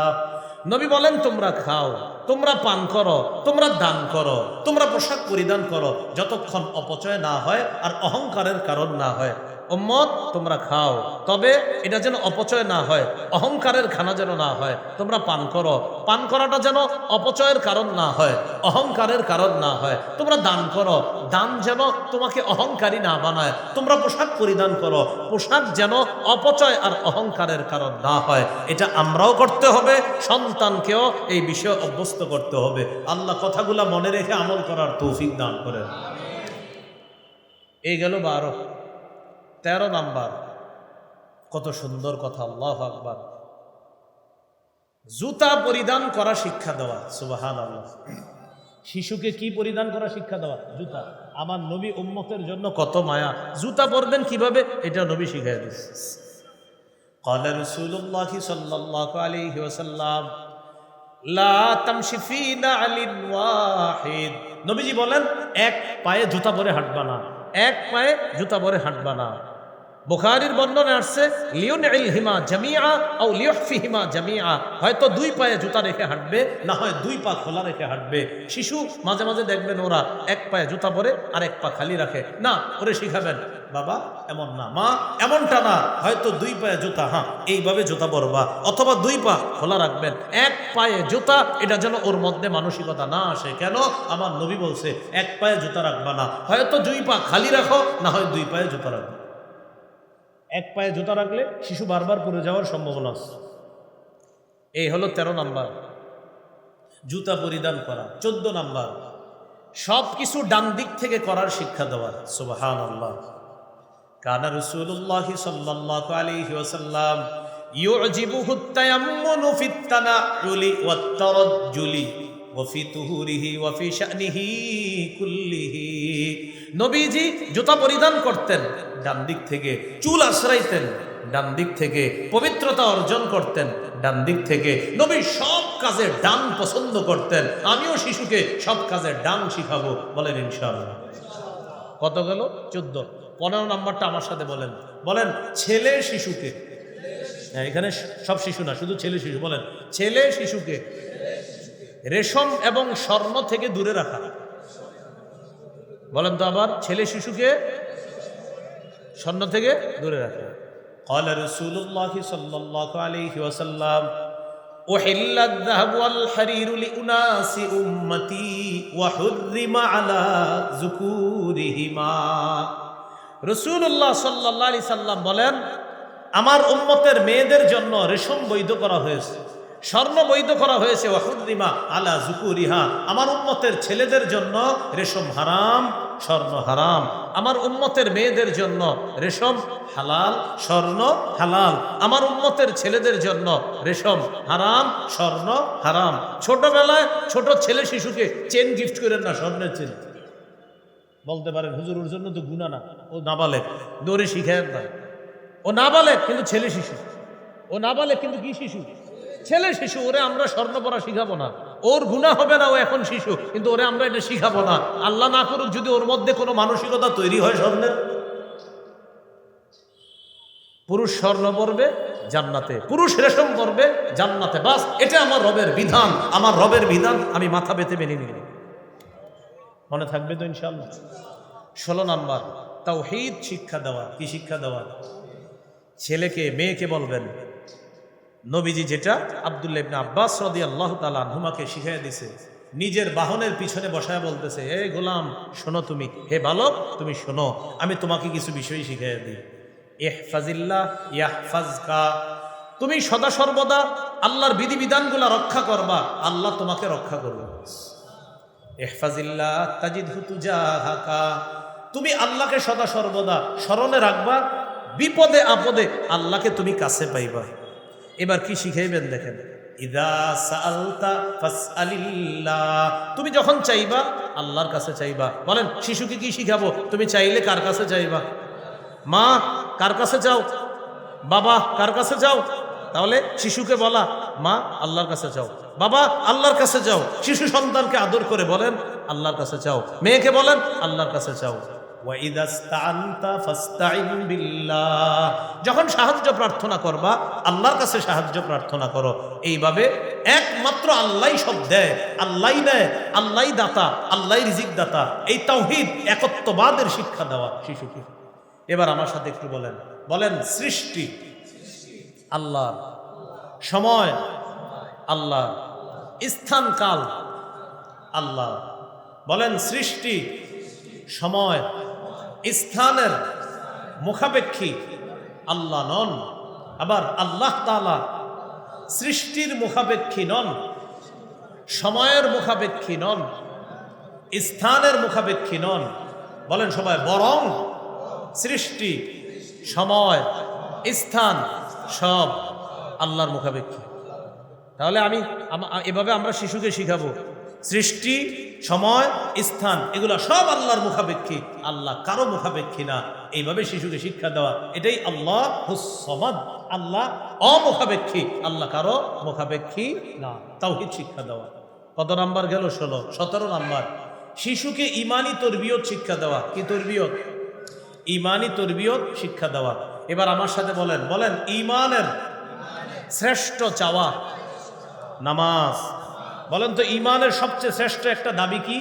নবী বলেন তোমরা খাও, তোমরা পান করো, তোমরা দান করো, তোমরা পোশাক পরিধান করো যতক্ষণ অপচয় না হয় আর অহংকারের কারণ না হয়। উম্মত তোমরা খাও, তবে এটা যেন অপচয় না হয়, অহংকারের খানা যেন না হয়। তোমরা পান করো, পান করাটা যেন অপচয়ের কারণ না হয়, অহংকারের কারণ না হয়। তোমরা দান করো, দান যেন তোমাকে অহংকারী না বানায়। তোমরা পোশাক পরিধান করো, পোশাক যেন অপচয় আর অহংকারের কারণ না হয়। এটা আমরাও করতে হবে, সন্তানকেও এই বিষয়ে অভ্যস্ত করতে হবে। আল্লাহ কথাগুলা মনে রেখে আমল করার তৌফিক দান করেন। এই গেল 12। 13 নাম্বার, কত সুন্দর কথা, আল্লাহু আকবার। জুতা পরিধান করা শিক্ষা দেওয়া। সুবহানাল্লাহ। শিশুকে কি পরিধান করা শিক্ষা দেওয়া? জুতা। আমার নবী উম্মতের জন্য কত মায়া, জুতা পরবেন কিভাবে এটা নবী শিখিয়ে দিয়েছে। ক্বালা রাসূলুল্লাহ সাল্লাল্লাহু আলাইহি ওয়াসাল্লাম লা তামশি ফি না'লিন ওয়াহিদ। নবীজি বলেন এক পায়ে জুতা পরে হাঁটবা না, এক পায়ে জুতা পরে হাঁটবা না। বুখারীর বর্ণনা আসছে লিউনইলহিমা জামিআ আও লিউহফিহিমা জামিআ, হয়তো 2 পায়ে জুতা রেখে হাঁটবে, না হয় 2 পা খোলা রেখে হাঁটবে। শিশু মাঝে মাঝে দেখবেন ওরা এক পায়ে জুতা পরে আর এক পা খালি রাখে, না, ওরে শিখাবেন বাবা এমন না, মা এমনটা না, হয়তো 2 পায়ে জুতা, হ্যাঁ এইভাবে জুতা পরবা, অথবা 2 পা খোলা রাখবেন, 1 পায়ে জুতা, এটা যেন ওর মধ্যে মানসিকতা না আসে। কেন? আমার নবী বলছে 1 পায়ে জুতা রাখবা না, হয়তো 2 পা খালি রাখো, না হয় 2 পায়ে জুতা রাখো। 1 পায়ে জুতা রাখলে শিশু বারবার পড়ে যাওয়ার সম্ভাবনা আছে। এই হলো 13 নাম্বার, জুতা পরিধান করা। 14 নাম্বার, সব কিছু ডান দিক থেকে করার শিক্ষা দেওয়া। সুবহানাল্লাহ। কানা রাসূলুল্লাহ সাল্লাল্লাহু আলাইহি ওয়াসাল্লাম ইউজিবুহু আত-তায়াম্মুনু ফিত-তানাউলি ওয়াত-তারাজ্জুলি ওয়া ফি তুহুরিহি ওয়া ফি শা'নিহি কুল্লিহি। নবীজি জুতা পরিধান করতেন ডান দিক থেকে, চুল আশ্রাইতেন ডান দিক থেকে, পবিত্রতা অর্জন করতেন ডান দিক থেকে। নবী সব কাজে ডান পছন্দ করতেন। আমিও শিশুকে সব কাজে ডান শিখাবো, বলেন ইনশাআল্লাহ। কত গেল? 14। 15 নাম্বারটা আমার সাথে বলেন, বলেন ছেলে শিশুকে, হ্যাঁ এখানে সব শিশু না, শুধু ছেলে শিশু, বলেন ছেলে শিশুকে রেশম এবং স্বর্ণ থেকে দূরে রাখা। বলেন তো আবার, ছেলে শিশুকে স্বর্ণ থেকে দূরে রাখা। قال رسول الله صلى الله عليه وسلم أحل الذهب والحرير لأناس أمتي وحرم على ذكورهما। রাসূলুল্লাহ সাল্লাল্লাহু আলাইহি সাল্লাম বলেন, আমার উম্মতের মেয়েদের জন্য রেশম বৈধ করা হয়েছে, স্বর্ণ বৈধ করা হয়েছে। ওয়াহুরিমা আলা যুকুরিহা, আমার উম্মতের ছেলেদের জন্য রেশম হারাম, স্বর্ণ হারাম। আমার উম্মতের মেয়েদের জন্য রেশম হালাল, স্বর্ণ হালাল। আমার উম্মতের ছেলেদের জন্য রেশম হারাম, স্বর্ণ হারাম। ছোটবেলায় ছোট ছেলে শিশুকে চেন গিফট করেন না, স্বর্ণের চেন। বলতে পারেন হুজুর ওর জন্য তো গুনাহ না, ও নাবালেগ, দৌড়ে শিখেন না। ও নাবালেগ কিন্তু ছেলে শিশু, ও নাবালেগ কিন্তু কি শিশু? ছেলে শিশু। ওরে আমরা স্বর্ণ পরা শিখাবো না, ওর গুনাহ হবে না, ও এখন শিশু, কিন্তু ওরে আমরা এটা শিখাবো না। আল্লাহ না করুক যদি ওর মধ্যে কোনো মানসিকতা তৈরি হয় স্বর্ণের। পুরুষ স্বর্ণ পরবে জান্নাতে, পুরুষ রেশম পরবে জান্নাতে, বাস এটা আমার রবের বিধান, আমার রবের বিধান আমি মাথা পেতে মেনে নিই। মনে থাকবে তো ইনশাআল্লাহ। 16 নাম্বার, তাওহীদ শিক্ষা দেওয়া। কি শিক্ষা দেওয়া? ছেলেকে মেয়েকে বলবেন, নবীজি যেটা আব্দুল্লাহ ইবনে আব্বাস রাদিয়াল্লাহু তাআলা আনহুমাকে শিখিয়ে দিয়েছে, নিজের বাহনের পিছনে বসায় বলতেছে, হে গোলাম শোনো, তুমি, হে বালক তুমি শোনো, আমি তোমাকে কিছু বিষয় শিখিয়ে দিই। ইহফাজিল্লাহ ইয়াহফাজকা, তুমি সদা সর্বদা আল্লাহর বিধিবিধানগুলো রক্ষা করবা, আল্লাহ তোমাকে রক্ষা করবে। ইহফাজিল্লাহ তাজিদহু তুজাহাকা, তুমি আল্লাহকে সদা সর্বদা স্মরণে রাখবা, বিপদে আপদে আল্লাহকে তুমি কাছে পাইবা। এবার কি শিখাইবেন দেখেন, ইদা সাআলতা ফাসআলিল্লাহ, তুমি যখন চাইবা আল্লাহর কাছে চাইবা। বলেন শিশুকে কি শিখাবো? তুমি চাইলে কার কাছে চাইবা? মা কার কাছে চাও? বাবা কার কাছে চাও? তাহলে শিশুকে বলা, মা আল্লাহর কাছে চাও, বাবা আল্লাহর কাছে চাও। শিশু সন্তানকে আদর করে বলেন আল্লাহর কাছে চাও, মেয়েকে বলেন আল্লাহর কাছে চাও। যখন সাহায্য প্রার্থনা করবা আল্লাহর কাছে সাহায্য প্রার্থনা করো। এইভাবে একমাত্র আল্লাহই সব দেয়, আল্লাহই নেয়, আল্লাহই দাতা, আল্লাহই রিজিক দাতা। এই তাওহীদ একত্ববাদের শিক্ষা দেওয়া শিশুকে। এবার আমার সাথে একটু বলেন, বলেন সৃষ্টি আল্লাহ, সময় আল্লাহ, স্থান কাল আল্লাহ। বলেন সৃষ্টি, সময়, স্থানের মুখাপেক্ষী আল্লাহ নন। আবার আল্লাহ তাআলা সৃষ্টির মুখাপেক্ষী নন, সময়ের মুখাপেক্ষী নন, স্থানের মুখাপেক্ষী নন। বলেন সবাই, বরং সৃষ্টি, সময়, স্থান সব আল্লাহর মুখাপেক্ষী। তাহলে এভাবে আমরা শিশুকে শিখাবো, সৃষ্টি, সময়, স্থান এগুলো সব আল্লাহর মুখাপেক্ষী, আল্লাহ কারো মুখাপেক্ষী না। এইভাবে শিশুকে শিক্ষা দেওয়া, এটাই আল্লাহ হুস-সামাদ, আল্লাহ অমুখাপেক্ষী, আল্লাহ কারো মুখাপেক্ষী না। তাওহীদ শিক্ষা দেওয়া। কত নাম্বার গেল? 16। 17 নাম্বার, শিশুকে ইমানি তরবিয়ত শিক্ষা দেওয়া। কি তরবিয়ত? ইমানি তরবিয়ত শিক্ষা দেওয়া। এবার আমার সাথে বলেন, বলেন ইমানের শ্রেষ্ঠ চাওয়া নামাজ। বলেন তো ইমানের সবচেয়ে শ্রেষ্ঠ একটা দাবি কি?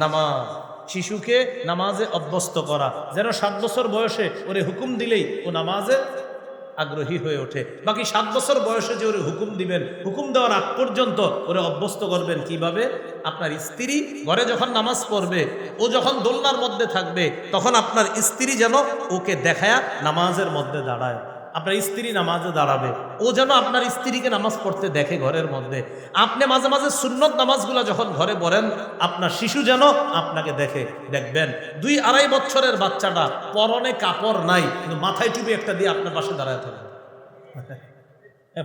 নামাজ। শিশুকে নামাজে অভ্যস্ত করা, যেন 7 বছর বয়সে ওরে হুকুম দিলেই ও নামাজে আগ্রহী হয়ে ওঠে। বাকি 7 বছর বয়সে যে ওরে হুকুম দিবেন, হুকুম দেওয়ার আগ পর্যন্ত ওরে অভ্যস্ত করবেন কিভাবে? আপনার স্ত্রী ঘরে যখন নামাজ পড়বে, ও যখন দোলনার মধ্যে থাকবে, তখন আপনার স্ত্রী যেন ওকে দেখায়া নামাজের মধ্যে দাঁড়ায়। আপনার স্ত্রী নামাজে দাঁড়াবে, ও যেন আপনার স্ত্রীকে নামাজ পড়তে দেখে ঘরের মধ্যে। আপনি মাঝে মাঝে সুন্নত নামাজগুলো যখন ঘরে পড়েন, আপনার শিশু যেন আপনাকে দেখে। দেখবেন 2-2.5 বছরের বাচ্চাটা পরনে কাপড় নাই, কিন্তু মাথায় টুপি একটা দিয়ে আপনার পাশে দাঁড়ায় থাকে।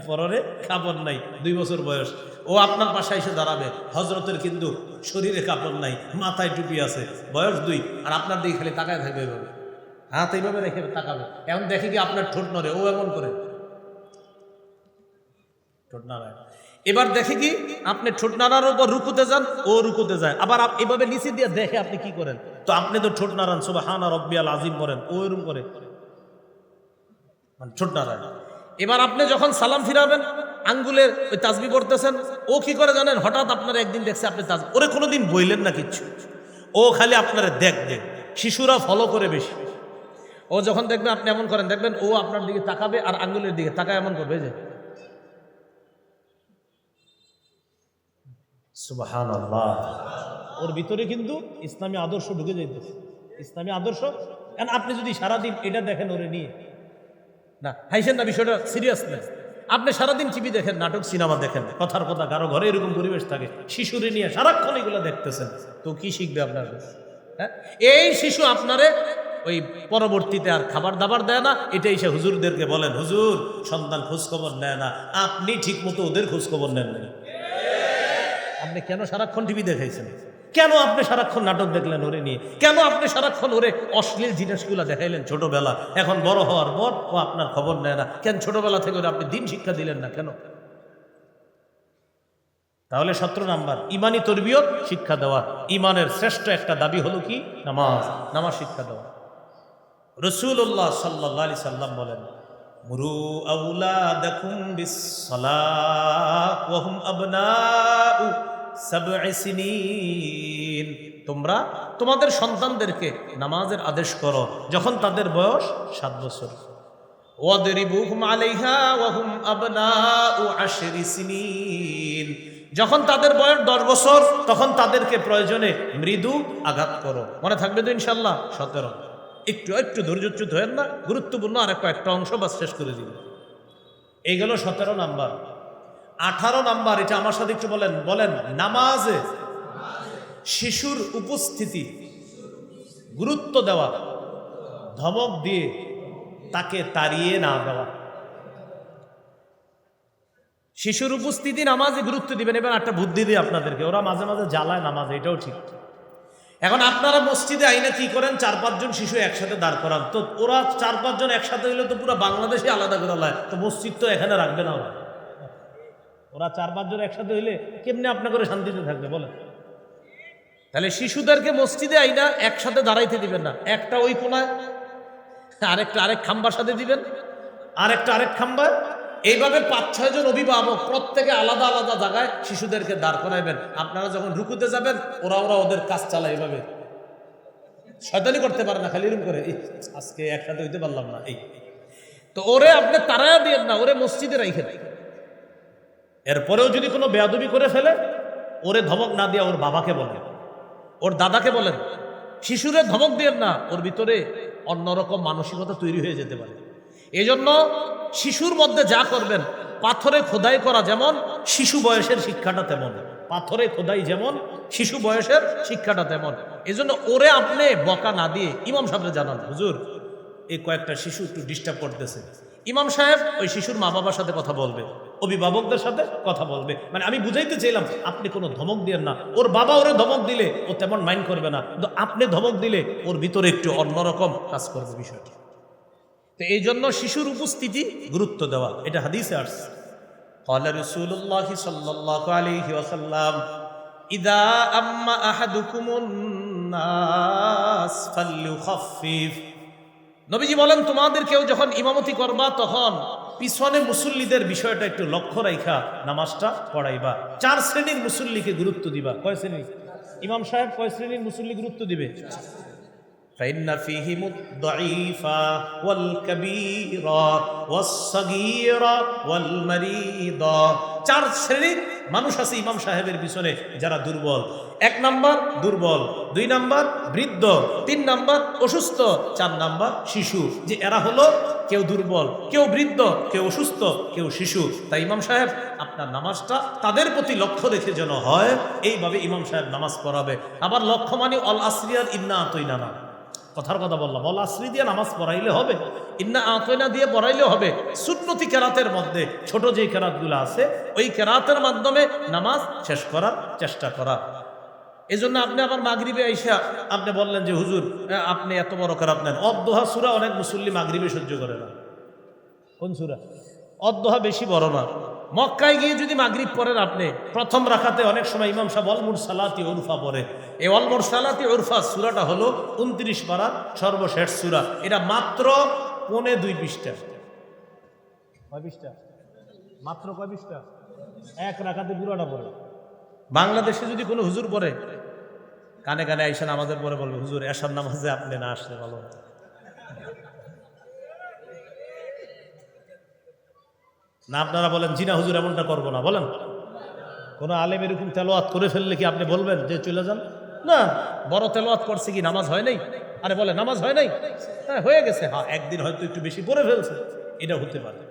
পরনে কাপড় নাই, 2 বছর বয়স, ও আপনার পাশে এসে দাঁড়াবে। হজরতের কিন্তু শরীরে কাপড় নাই, মাথায় টুপি আছে, বয়স 2, আর আপনার দিকে খালি তাকায় থাকবে এভাবে, হাত এইভাবে রেখে তাকাবে। এখন দেখে কি আপনার ঠোঁট নড়ে, ও এমন করে ঠোঁট নাড়ায়। এবার দেখে কি আপনি ঠোঁট নাড়ার উপর রুকুতে যান, ও রুকুতে যায়, আবার এভাবে নিচে দিয়ে দেখে আপনি কি করেন। তো আপনি তো ঠোঁট নাড়ান, সুবহানা রাব্বিয়াল আযীম বলেন, ও এরকম করে ঠোঁট নাড়ায়। এবার আপনি যখন সালাম ফিরাবেন, আঙ্গুলের ওই তাসবিহ পড়তেছেন, ও কি করে জানেন? হঠাৎ আপনার একদিন দেখছে আপনি তাসবিহ, ওরে কোনোদিন বইলেন না কিচ্ছু, ও খালি আপনার দেখ। শিশুরা ফলো করে বেশি। ও যখন দেখবে আপনি এমন করেন, দেখবেন ও আপনার দিকে তাকাবে আর আঙ্গুলের দিকে তাকায় এমন করবে যে সুবহানাল্লাহ। ওর ভিতরে কিন্তু ইসলামী আদর্শ ঢুকে যাইতেছে, ইসলামী আদর্শ। কারণ আপনি যদি সারাদিন এটা দেখেন ওরে নিয়ে, না হাইছেন না, বিষয়টা সিরিয়াস না। আপনি সারাদিন টিভি দেখেন, নাটক সিনেমা দেখেন, কথার কথা কারো ঘরে এরকম পরিবেশ থাকে, শিশুরে নিয়ে সারাক্ষণ এগুলো দেখতেছেন, তো কি শিখবে আপনার কাছে? হ্যাঁ, এই শিশু আপনারে ওই পরবর্তীতে আর খাবার দাবার দেয় না। এটাই সে হুজুরদেরকে বলেন, হুজুর সন্তান খোঁজখবর নেয় না, আপনি ঠিক মতো ওদের খোঁজখবর নেন না। আপনি কেন সারাক্ষণ টিভি দেখাইছেন? কেন আপনি সারাক্ষণ নাটক দেখলেন ওরে নিয়ে? কেন আপনি সারাক্ষণ ওরে অশ্লীল জিনিসগুলো দেখাইলেন ছোটবেলা? এখন বড় হওয়ার পর ও আপনার খবর নেয় না কেন? ছোটবেলা থেকে ওরে আপনি দিন শিক্ষা দিলেন না কেন? তাহলে 17 নাম্বার ইমানি তরবিয়ত শিক্ষা দেওয়া। ইমানের শ্রেষ্ঠ একটা দাবি হলো কি? নামাজ। নামাজ শিক্ষা দেওয়া। রাসূলুল্লাহ সাল্লাল্লাহু আলাইহি সাল্লাম বলেন, মুরু আওলাদাকুম বিস-সালাহ ওয়া হুম আবনাউ 7 সিনিন। তোমরা তোমাদের সন্তানদেরকে নামাজের আদেশ করো যখন তাদের বয়স 7 বছর। ওয়াদরিবুহুম আলাইহা ওয়া হুম আবনাউ 10 সিনিন। যখন তাদের বয়স 10 বছর, তখন তাদেরকে প্রয়োজনে মৃদু আঘাত করো। মনে থাকবে তো ইনশাআল্লাহ? 17। একটু ধৈর্যচ্যুত হয়েন না, গুরুত্বপূর্ণ আর কয়েকটা অংশ বাস শেষ করে দিন। এই গেল 17 নাম্বার। 18 নাম্বার, এটা আমার সাথে একটু বলেন। নামাজে শিশুর উপস্থিতি গুরুত্ব দেওয়া, ধমক দিয়ে তাকে তাড়িয়ে না দেওয়া। শিশুর উপস্থিতি নামাজে গুরুত্ব দিবেন। এবার একটা বুদ্ধি দিয়ে আপনাদেরকে, ওরা মাঝে মাঝে জ্বালায় নামাজে, এটাও ঠিক। এখন আপনারা মসজিদে আইনে কি করেন? 4-5 জন শিশু একসাথে দাঁড় করান, তো ওরা 4-5 জন একসাথে হইলে তো পুরো বাংলাদেশে আলাদা করে লায়, তো মসজিদ তো এখানে রাখবে না। ওরা 4-5 জন একসাথে হইলে কেমনে আপনা করে শান্তিতে থাকবে বলেন? তাহলে শিশুদেরকে মসজিদে আইনা একসাথে দাঁড়াইতে দিবেন না। একটা ওই কোনায়, আরেকটা আরেক খাম্বার সাথে দিবেন, আরেকটা আরেক খাম্বার। এইভাবে 5-6 জন অভিভাবক প্রত্যেকে আলাদা আলাদা জায়গায় শিশুদেরকে দাঁড় করাইবেন। আপনারা যখন রুকুতে যাবেন, ওরা ওদের কাজ চালায়। এইভাবে শয়তানি করতে পারে না, খালি এরকম করে আজকে একসাথে হইতে পারলাম না। এই তো ওরে আপনি তাড়ায়া দিয়েন না, ওরে মসজিদে রাখেন। এরপরেও যদি কোনো বেয়াদবি করে ফেলে, ওরে ধমক না দিয়ে ওর বাবাকে বলেন, ওর দাদাকে বলেন। শিশুরে ধমক দিয়েন না, ওর ভিতরে অন্যরকম মানসিকতা তৈরি হয়ে যেতে পারে। এই জন্য শিশুর মধ্যে যা করবেন, পাথরে খোদাই করা যেমন শিশু বয়সের শিক্ষাটা তেমন, পাথরে খোদাই যেমন শিশু বয়সের শিক্ষাটা তেমন। এই জন্য ওরে আপনি বকা না দিয়ে ইমাম সাহেবকে জানান, হুজুর এই কয়েকটা শিশু একটু ডিস্টার্ব করতেছে। ইমাম সাহেব ওই শিশুর মা বাবার সাথে কথা বলবে, অভিভাবকদের সাথে কথা বলবে। মানে আমি বুঝাইতে চাইলাম, আপনি কোনো ধমক দিয়েন না। ওর বাবা ওরে ধমক দিলে ও তেমন মাইন্ড করবে না, কিন্তু আপনি ধমক দিলে ওর ভিতরে একটু অন্যরকম কাজ করবে বিষয়টি। তো এই জন্য শিশুর উপস্থিতি গুরুত্ব দেওয়া, এটা হাদিসে আসছে। قال رسول الله صلى الله عليه وسلم إذا أما أحدكم الناس فليخفف। নবীজি বলেন, তোমাদের কেউ যখন ইমামতি করবা, তখন পিছনে মুসল্লিদের বিষয়টা একটু লক্ষ্য রাখা নামাজটা পড়াইবা। 4 শ্রেণীর মুসল্লিকে গুরুত্ব দিবা। কয় শ্রেণী? ইমাম সাহেব কয় শ্রেণীর মুসল্লি গুরুত্ব দিবে? فإن فيهم الضعيف والكبير والصغير والمريض। চার শ্রেণীর মানুষ আছে ইমাম সাহেবের পিছনে যারা দুর্বল। এক নাম্বার দুর্বল, দুই নাম্বার বৃদ্ধ, তিন নাম্বার অসুস্থ, চার নাম্বার শিশু। যে এরা হলো কেউ দুর্বল, কেউ বৃদ্ধ, কেউ অসুস্থ, কেউ শিশু। তাই ইমাম সাহেব আপনার নামাজটা তাদের প্রতি লক্ষ্য রেখে যেন হয়, এইভাবে ইমাম সাহেব নামাজ পড়াবে। আবার লক্ষ্য মানে অল আসরিয়ার ইন্না আতইনা না, কথার কথা বললাম, অল আসরি দিয়ে নামাজ পড়াইলে হবে, ইন্না আতইনা দিয়ে পড়াইলে হবে। সুন্নতি কেরাতের মধ্যে ছোট যে কেরাতগুলো আছে ওই কেরাতের মাধ্যমে নামাজ শেষ করার চেষ্টা করা। এই জন্য আপনি আবার মাগরিবে আইসা আপনি বললেন যে হুজুর আপনি এত বড় কেরাত নেন। অদ্দোহা সূরা অনেক মুসল্লি মাগরিবে সহ্য করে না। কোন সূরা? অদ্দোহা বেশি বড় না। মক্কায় গিয়ে যদি মাগরিব পড়েন আপনি, প্রথম রাকাতে অনেক সময় ইমাম সাহেব অল মুরসালাতি উরফা পড়ে। এই অল মুরসালাতি উরফা সূরাটা হলো 29 পারার সর্বশেষ সূরা। এটা মাত্র 2.25 পৃষ্ঠা। কয় পৃষ্ঠা? মাত্র কয় পৃষ্ঠা? এক রাকাতে পুরোটা পড়ে। বাংলাদেশে যদি কোনো হুজুর পড়ে, কানে কানে আইসা নামাজের পরে বলবে হুজুর এশার নামাজে আপনি না আসলে ভালো। না আপনারা বলেন জি না হুজুর এমনটা করবো না, বলেন। কোন আলেম এরকম তেলাওয়াত করে ফেললে কি আপনি বলবেন যে চলে যান? না, বড় তেলাওয়াত করছে কি নামাজ হয় নাই? আরে বলে নামাজ হয় নাই? হ্যাঁ হয়ে গেছে, হ্যাঁ একদিন হয়তো একটু বেশি পড়ে ফেলছে, এটা হতে পারে।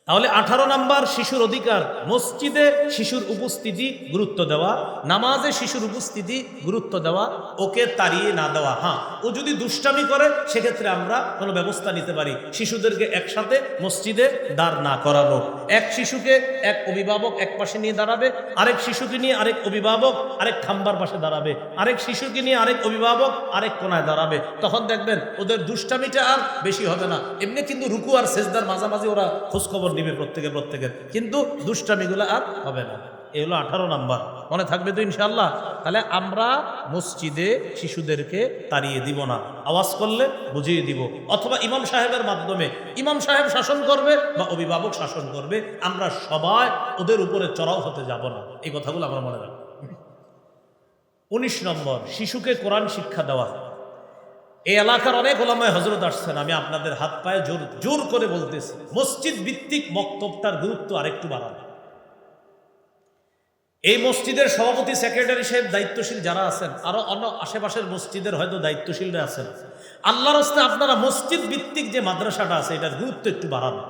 তাহলে 18 নাম্বার শিশুর অধিকার, মসজিদে শিশুর উপস্থিতি গুরুত্ব দেওয়া, নামাজে শিশুর উপস্থিতি গুরুত্ব দেওয়া, ওকে তাড়িয়ে না দেওয়া। হ্যাঁ ও যদি দুষ্টামি করে সেক্ষেত্রে আমরা কোনো ব্যবস্থা নিতে পারি। শিশুদেরকে একসাথে মসজিদে দাঁড় না করানো, এক শিশুকে এক অভিভাবক এক পাশে নিয়ে দাঁড়াবে, আরেক শিশুকে নিয়ে আরেক অভিভাবক আরেক খাম্বার পাশে দাঁড়াবে, আরেক শিশুকে নিয়ে আরেক অভিভাবক আরেক কোনায় দাঁড়াবে। তখন দেখবেন ওদের দুষ্টামিটা আর বেশি হবে না। এমনি কিন্তু রুকু আর সেজদার মাঝামাঝি ওরা খোঁজখবর নিবে প্রত্যেকের, কিন্তু দুষ্টামিগুলো আর হবে না। এই হলো 18 নাম্বার, মনে থাকবে তো ইনশাআল্লাহ। তাহলে আমরা মসজিদে শিশুদেরকে তাড়িয়ে দিব না, আওয়াজ করলে বুঝিয়ে দিব, অথবা ইমাম সাহেবের মাধ্যমে, ইমাম সাহেব শাসন করবে বা অভিভাবক শাসন করবে, আমরা সবাই ওদের উপরে চড়াও হতে যাব না। এই কথাগুলো আমরা মনে রাখবো। 19 নম্বর শিশুকে কোরআন শিক্ষা দেওয়া। এই এলাকার অনেক ওলামায়ে হযরত আসছেন, আমি আপনাদের হাত পায়ে জোর করে বলতেছি, মসজিদ ভিত্তিক মক্তবটার গুরুত্ব আরেকটু বাড়ানো। এই মসজিদের সভাপতি সেক্রেটারি সাহেব দায়িত্বশীল যারা আছেন, আরো অন্য আশেপাশের মসজিদের হয়তো দায়িত্বশীলরা আছেন, আল্লাহর রাস্তে আপনারা মসজিদ ভিত্তিক যে মাদ্রাসাটা আছে এটার গুরুত্ব একটু বাড়ানো।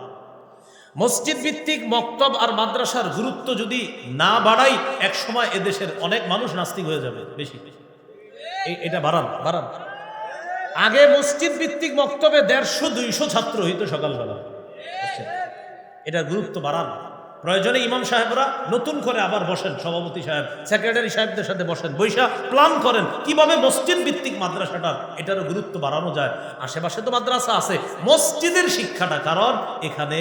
মসজিদ ভিত্তিক মক্তব আর মাদ্রাসার গুরুত্ব যদি না বাড়াই, এক সময় এদেশের অনেক মানুষ নাস্তিক হয়ে যাবে। বেশি এটা বাড়ান। আগে মসজিদ ভিত্তিক মক্তবে 150-200 ছাত্র হইতো সকালবেলা, এটার গুরুত্ব বাড়ান। প্রয়োজনে ইমাম সাহেবরা নতুন করে আবার বসেন, সভাপতি সাহেব সেক্রেটারি সাহেবদের সাথে বসেন, বৈশা প্ল্যান করেন কিভাবে মসজিদ ভিত্তিক মাদ্রাসাটা এটারও গুরুত্ব বাড়ানো যায়। আশেপাশে তো মাদ্রাসা আছে, মসজিদের শিক্ষাটা, কারণ এখানে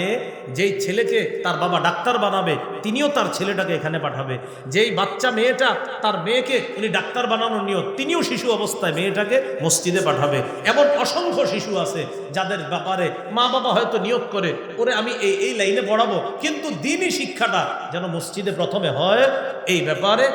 যেই ছেলেকে তার বাবা ডাক্তার বানাবে তিনিও তার ছেলেটাকে এখানে পাঠাবে, যেই বাচ্চা মেয়েটা তার মেয়েকে উনি ডাক্তার বানানোর নিয়ত, তিনিও শিশু অবস্থায় মেয়েটাকে মসজিদে পাঠাবে। এমন অসংখ্য শিশু আছে যাদের ব্যাপারে মা বাবা হয়তো নিয়োগ করে ওরে আমি এই লাইনে পড়াবো, কিন্তু দিনই শিক্ষাটা যেন মসজিদে প্রথমে হয়। এই ব্যাপারে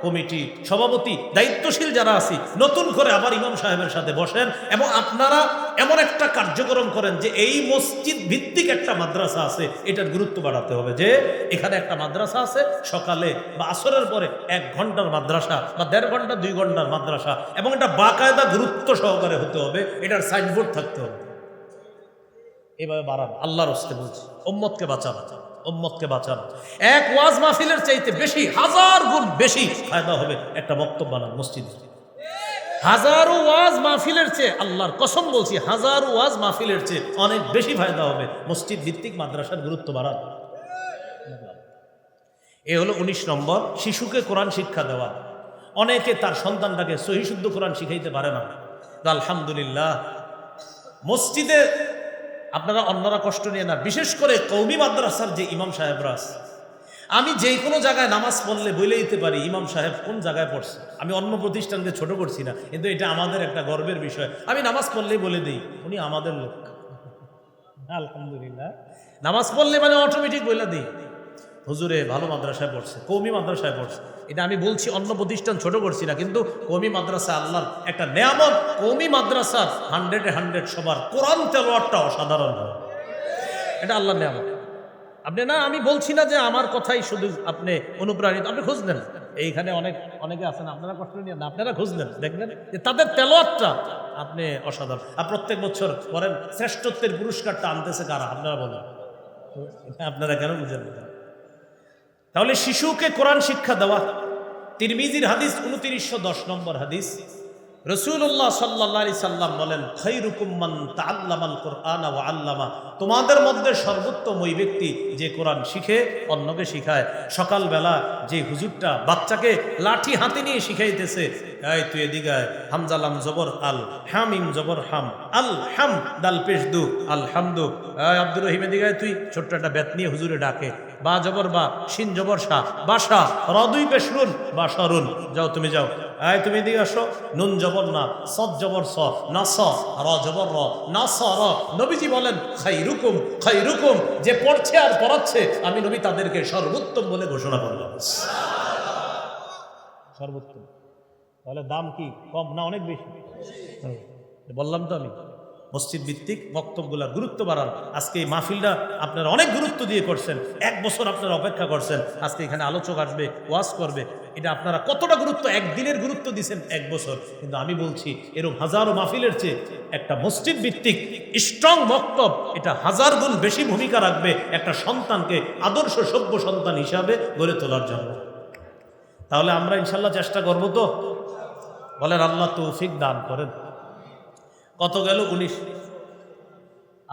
কমিটি, সভাপতি, দায়িত্বশীল যারা আছি নতুন করে আবার ইমাম সাহেবের সাথে বসেন এবং আপনারা এমন একটা কার্যক্রম করেন যে এই মসজিদ ভিত্তিক একটা মাদ্রাসা আছে, এটার গুরুত্ব বাড়াতে হবে। যে এখানে একটা মাদ্রাসা আছে, সকালে বা আসরের পরে 1 ঘন্টার মাদ্রাসা বা 1.5 ঘন্টা 2 ঘন্টার মাদ্রাসা, এবং এটা বাকায়দা গুরুত্ব সহকারে হতে হবে, এটার সাইনবোর্ড থাকতে হবে। এভাবে বাড়ান, আল্লাহর রাস্তায় বলছি, উম্মতকে বাঁচান। এক ওয়াজ মাহফিলের চাইতে বেশি, 1000 গুণ বেশি ফায়দা হবে একটা বক্তব্য বানান মসজিদে। 1000 ওয়াজ মাহফিলের চেয়ে, আল্লাহর কসম বলছি, 1000 ওয়াজ মাহফিলের চেয়ে অনেক বেশি ফায়দা হবে মসজিদ ভিত্তিক মাদ্রাসার গুরুত্ব বাড়ান। এ হলো 19 নম্বর, শিশুকে কোরআন শিক্ষা দেওয়া। অনেকে তার সন্তানটাকে সহিহ শুদ্ধ কোরআন শিখাইতে পারে না। আলহামদুলিল্লাহ, মসজিদে আপনারা অন্যরা কষ্ট নিয়ে না, বিশেষ করে কওমি মাদ্রাসার যে ইমাম সাহেবরা আছে, আমি যে কোনো জায়গায় নামাজ পড়লে বলে দিতে পারি ইমাম সাহেব কোন জায়গায় পড়ছে। আমি অন্য প্রতিষ্ঠানকে ছোট করছি না, কিন্তু এটা আমাদের একটা গর্বের বিষয়। আমি নামাজ পড়লেই বলে দিই উনি আমাদের লোক। আলহামদুলিল্লাহ, নামাজ পড়লে মানে অটোমেটিক বলে দিই। হুজুরে ভালো মাদ্রাসায় পড়ছে, কওমি মাদ্রাসায় পড়ছে। এটা আমি বলছি অন্য প্রতিষ্ঠান ছোট করছি না, কিন্তু কওমি মাদ্রাসা আল্লাহর একটা নেয়ামত। কওমি মাদ্রাসার 100-এ 100 সবার কোরআন তেলাওয়াতটা অসাধারণ হয়, এটা আল্লাহর নেয়ামত। আপনি না, আমি বলছি না যে আমার কথাই শুধু আপনি অনুপ্রাণিত, আপনি খোঁজ নেন। এইখানে অনেকে আছেন, আপনারা কষ্ট নিয়ে না, আপনারা খোঁজ নেন, দেখবেন যে তাদের তেলাওয়াতটা আপনি অসাধারণ। আর প্রত্যেক বছর করেন শ্রেষ্ঠত্বের পুরস্কারটা আনতেছে কারা, আপনারা বলেন, আপনারা কেন বুঝেন না? তাহলে শিশুকে কোরআন শিক্ষা দেওয়া। তিরমিজির হাদিস 2910 নম্বর হাদিস, রাসূলুল্লাহ সাল্লাল্লাহু আলাইহি সাল্লাম বলেন, খায়রুকুম মান তাআল্লামাল কুরআনা ওয়া আল্লামা, তোমাদের মধ্যে সর্বোত্তম ওই ব্যক্তি যে কোরআন শিখে অন্যকে শিখায়। সকালবেলা যে হুজুরটা বাচ্চাকে লাঠি হাতে নিয়ে শিখাইতেছে, এই তুই এদিকে আয়, হামজা লাম জবর আল, হামিম জবর হাম, আল হাম দাল পেশ দু আলহামদু, এই আব্দুর রহিম এদিকে আয়, তুই ছোট্ট একটা বেত নিয়ে হুজুরে ডাকে, বা জবর বা, শিন জবর শা, বাসা, র দুই পেশ রুন, বাসারুন, যাও তুমি যাও, এই তুমি এদিকে আসো, নুন জবর না, সদ জবর স, না স, র জবর র, না স র। নবীজি বলেন, খায়রুকুম খায়রুকুম, যে পড়ছে আর পড়াচ্ছে আমি নবী তাদেরকে সর্বোত্তম বলে ঘোষণা করলাম। সর্বোত্তম। তাহলে দাম কি কম না অনেক বেশি? বললাম তো আমি মসজিদ ভিত্তিক বক্তব্যগুলোর গুরুত্ব বাড়ান। আজকে এই মাহফিলটা আপনারা অনেক গুরুত্ব দিয়ে করছেন, 1 বছর আপনারা অপেক্ষা করছেন, আজকে এখানে আলোচক আসবে, ওয়াজ করবে, এটা আপনারা কতটা গুরুত্ব, একদিনের গুরুত্ব দিচ্ছেন 1 বছর। কিন্তু আমি বলছি এরকম হাজারো মাহফিলের চেয়ে একটা মসজিদ ভিত্তিক স্ট্রং বক্তব্য, এটা 1000 গুণ বেশি ভূমিকা রাখবে একটা সন্তানকে আদর্শ সভ্য সন্তান হিসাবে গড়ে তোলার জন্য। তাহলে আমরা ইনশাল্লাহ চেষ্টা করবো তো? বলেন আল্লাহ তৌফিক দান করেন। কত গেল? 19।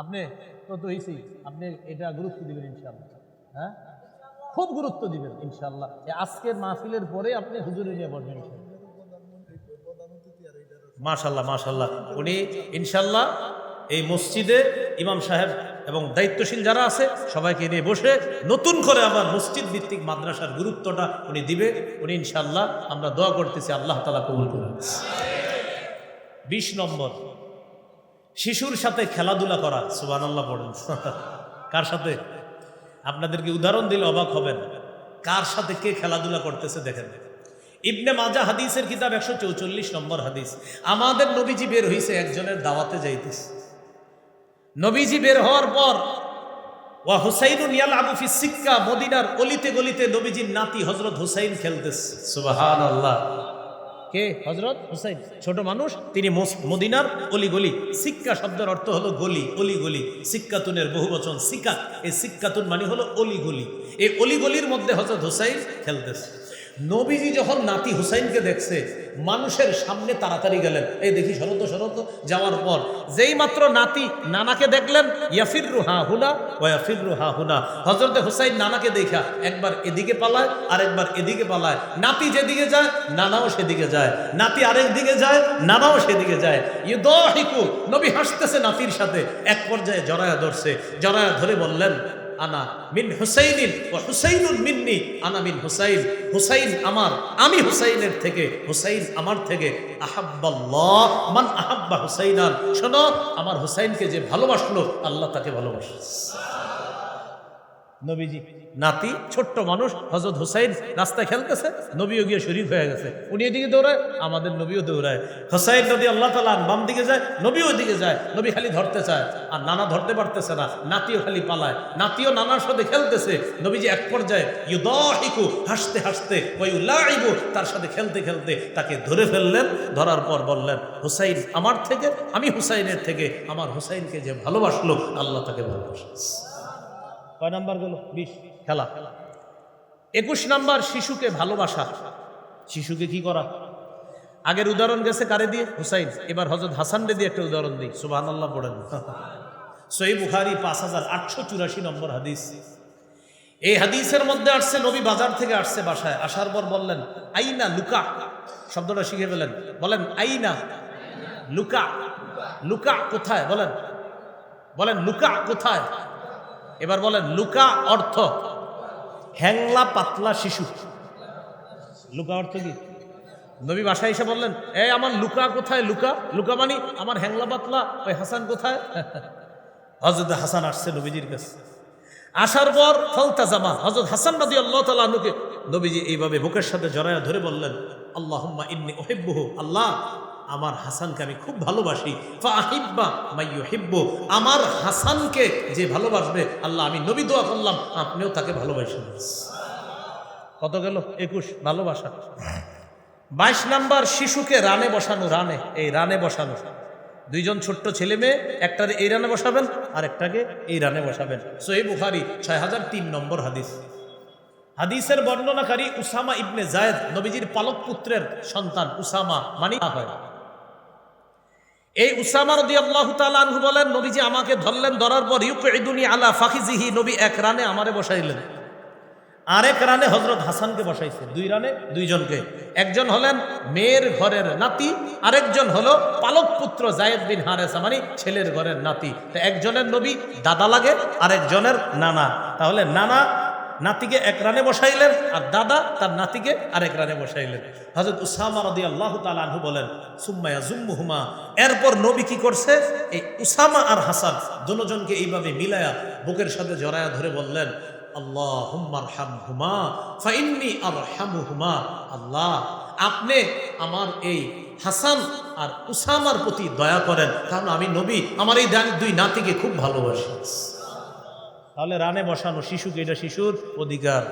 আপনি কত হয়েছি? আপনি এটা গুরুত্ব দিবেন ইনশাল্লাহ, হ্যাঁ, খুব গুরুত্ব দিবেন ইনশাল্লাহ। আজকের মাহফিলের পরে আপনি হুজুরে নিয়ে বসবেন মাশাল্লাহ মাশাল্লাহ। উনি ইনশাল্লাহ এই মসজিদে ইমাম সাহেব এবং দায়িত্বশীল যারা আছে সবাইকে নিয়ে বসে নতুন করে আবার মসজিদ ভিত্তিক মাদ্রাসার গুরুত্বটা উনি দিবে। উনি ইনশাল্লাহ, আমরা দোয়া করতেছি আল্লাহ তাআলা কবুল করুন। 20 নম্বর, শিশুর সাথে খেলাধুলা করা। সুবহানাল্লাহ পড়েন। কার সাথে? আপনাদেরকে উদাহরণ দিলে অবাক হবেন, কার সাথে কে খেলাধুলা করতেছে দেখেন। ইবনে মাজাহ হাদিসের কিতাব 144 নম্বর হাদিস, আমাদের নবীজি বের হইছে একজনের দাওয়াতে যাইতেছে। নবীজি বের হওয়ার পর ওয়া হুসাইনুন ইয়ালআবু ফিস সিক্কা, মদিনার অলিতে গলিতে নবীজির নাতি হযরত হুসাইন খেলতেছে। সুবহানাল্লাহ। কে? হযরত হুসাইন, ছোট মানুষ, তিনি মদিনার অলিগলি। সিক্কা শব্দের অর্থ হলো গলি, অলিগলি। সিক্কাতুনের বহুবচন সিকাত। এই সিক্কাতুন মানে হলো অলিগলি। এই অলিগলির মধ্যে হযরত হুসাইন খেলতেছে। নবীজি যখন নাতি হুসাইনকে দেখছে, মানুষের সামনে তাড়াতাড়ি গেলেন, এই দেখি শরত শরত। যাওয়ার পর যেই মাত্র নাতি নানাকে দেখলেন, ইয়াফিররু হা হুনা ওয়া ইয়াফিররু হা হুনা, হযরত হুসাইন নানাকে দেখা একবার এদিকে পালায় আর একবার এদিকে পালায়। নাতি যেদিকে যায় নানাও সেদিকে যায়, নাতি আরেক দিকে যায় নানাও সেদিকে যায়। ইউদাহিকু, নবী হাসতেছে নাতির সাথে। এক পর্যায়ে জড়ায়া ধরছে, জড়ায়া ধরে বললেন, আনা মিন হুসাইনিন ওয়া হুসাইনুন মিন্নি, আনা মিন হুসাইন, হুসাইন আমার, আমি হুসাইনের থেকে, হুসাইন আমার থেকে। আহাব্বাল্লাহ মান আহাব্বা হুসাইনান, শোনো, আমার হুসাইনকে যে ভালোবাসলো আল্লাহ তাকে ভালোবাসে। নবীজি নাতি, ছোট্ট মানুষ, হযরত হুসাইন রাস্তায় খেলতেছে, নবীও গিয়ে শরীফ হয়ে গেছে। উনি এদিকে দৌড়ায়, আমাদের নবীও দৌড়ায়। হুসাইন রাদিয়াল্লাহু তাআলা বাম দিকে যায়, নবীও ওদিকে যায়। নবী খালি ধরতে চায় আর নানা ধরতে পারতেছে না, নাতিও খালি পালায়, নাতিও নানার সাথে খেলতেছে। নবীজি এক পর্যায়ে ইউদাহিকু, হাসতে হাসতে, ওয়া ইউলাইবু, তার সাথে খেলতে খেলতে তাকে ধরে ফেললেন। ধরার পর বললেন, হুসাইন আমার থেকে, আমি হুসাইনের থেকে, আমার হুসাইনকে যে ভালোবাসলো আল্লাহ তাকে ভালোবাসে। কয় নাম্বার গেল? 20। খেলা। 21 নাম্বার, শিশুকে ভালোবাসা। শিশুকে কি করা? আগের উদাহরণ গেছে কারে দিয়ে? হুসাইন। এবার হযরত হাসানকে দিয়ে একটা উদাহরণ দিই। সুবহানাল্লাহ পড়েন। সহিহ বুখারী 5884 নম্বর হাদিস। এই হাদিসের মধ্যে আসছে, নবী বাজার থেকে আসছে বাসায়, আসার পর বললেন, আইনা লুকা, শব্দটা শিখে ফেলেন, বলেন আইনা লুকা। লুকা কোথায়? বলেন, বলেন লুকা কোথায়? এবার বলেন লুকা অর্থ হ্যাংলা পাতলা শিশু। লুকা অর্থ কি? নবী বাসায় এসে বললেন, এই আমার লুকা কোথায়? লুকা, লুকা মানে আমার হ্যাংলা পাতলা ওই হাসান কোথায়? হযরত হাসান আসছে নবীজির কাছে। আসার পর ফালতাজামা হযরত হাসান রাদিয়াল্লাহু তাআলা আনহুকে নবীজি এইভাবে বুকের সাথে জড়ায়া ধরে বললেন, আল্লাহুম্মা ইন্নী উহিব্বুহু, আল্লাহ আমার হাসানকে আমি খুব ভালোবাসি, ফাহিব্বা মাই ইউহিব্বু, আমার হাসানকে যে ভালোবাসবে আল্লাহ আমি নবী দোয়া করলাম আপনিও তাকে ভালোবাসেন। কত গেল? 21 ভালোবাসা। 22 নাম্বার শিশুকে রানে বসানো, রানে, এই রানে বসানো। দুইজন ছোট্ট ছেলে মেয়ে, একটারে এই রানে বসাবেন আর একটাকে এই রানে বসাবেন। সহিহ বুখারী 6003 নম্বর হাদিস। হাদিসের বর্ণনাকারী উসামা ইবনে যায়েদ, নবীজির পালক পুত্রের সন্তান উসামা মানি হয়। এই উসামা রাদিয়াল্লাহু তাআলা আনহু বলেন, নবীজি আমাকে ধরলেন, ধরার পর ইউকঈদুনি আলা ফাখিজিহি, নবী এক রানে আমারে বসাইলেন, আরেক রানে হযরত হাসানকে বসাইছে। দুই রানে দুইজনকে, একজন হলেন মেয়ের ঘরের নাতি, আরেকজন হলো পালক পুত্র যায়েদ বিন হারেসা, মানে ছেলের ঘরের নাতি। তো একজনের নবী দাদা লাগে, আরেকজনের নানা। তাহলে নানা নাতিকে এক রানে বসাইলেন আর দাদা তার নাতিকে আরেক রানে বসাইলেন। হযরত উসামা রাদিয়াল্লাহু তাআলা আনহু বলেন, সুম্মা ইয়াজুম্মুহুমা, এরপর নবী কি করছে, এই উসামা আর হাসান দুজনকে এইভাবে মিলায়া বুকের সাথে জড়ায়া ধরে বললেন, আল্লাহুম্মা আরহামহুমা ফাইন্নী আরহামুহুমা, আল্লাহ আপনি আমার এই হাসান আর উসামার প্রতি দয়া করেন, কারণ আমি নবী আমার এই দুই নাতিকে খুব ভালোবাসি। তাহলে রানে বসানো শিশুকে, এটা শিশুর অধিকার।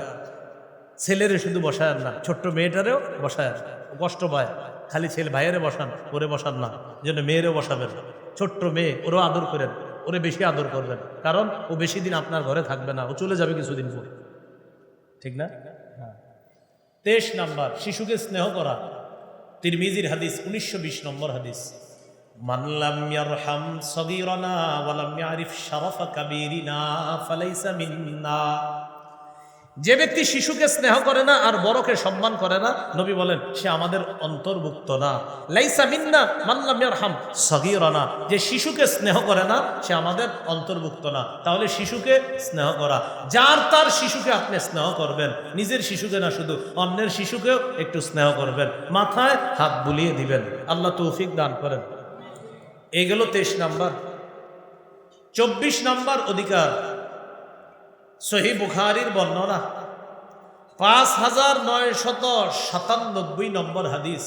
ছেলেরে শুধু বসায় না, ছোট্ট মেয়েটারেও বসায়, কষ্ট পায়। খালি ছেলে ভাইয়েরে বসান, ওরে বসান না, যেন মেয়েরেও বসাবেন। ছোট্ট মেয়ে, ওরও আদর করেন, ওরে বেশি আদর করবেন, কারণ ও বেশি দিন আপনার ঘরে থাকবে না, ও চলে যাবে কিছুদিন পরে, ঠিক না? 23 নাম্বার শিশুকে স্নেহ করা। তিরমিজির হাদিস 1920 নম্বর হাদিস, মান লাম ইয়ারহাম সগীরানা ওয়া লাম ইয়ারিফ শারাফা কাবীরিনা ফালাইসা মিন্না, যে ব্যক্তি শিশুকে স্নেহ করে না আর বড়কে সম্মান করে না, নবী বলেন সে আমাদের অন্তর্ভুক্ত না। লাইসা মিন্না মান লাম ইয়ারহাম সগীরানা, যে শিশুকে স্নেহ করে না সে আমাদের অন্তর্ভুক্ত না। তাহলে শিশুকে স্নেহ করা, যার তার শিশুকে আপনি স্নেহ করবেন, নিজের শিশুকে না, শুধু অন্যের শিশুকেও একটু স্নেহ করবেন, মাথায় হাত বুলিয়ে দিবেন। আল্লাহ তৌফিক দান করেন। এই গেল 23 নাম্বার। 24 নাম্বার অধিকার, সহিহ বুখারীর বর্ণনা 5997 নম্বর হাদিস।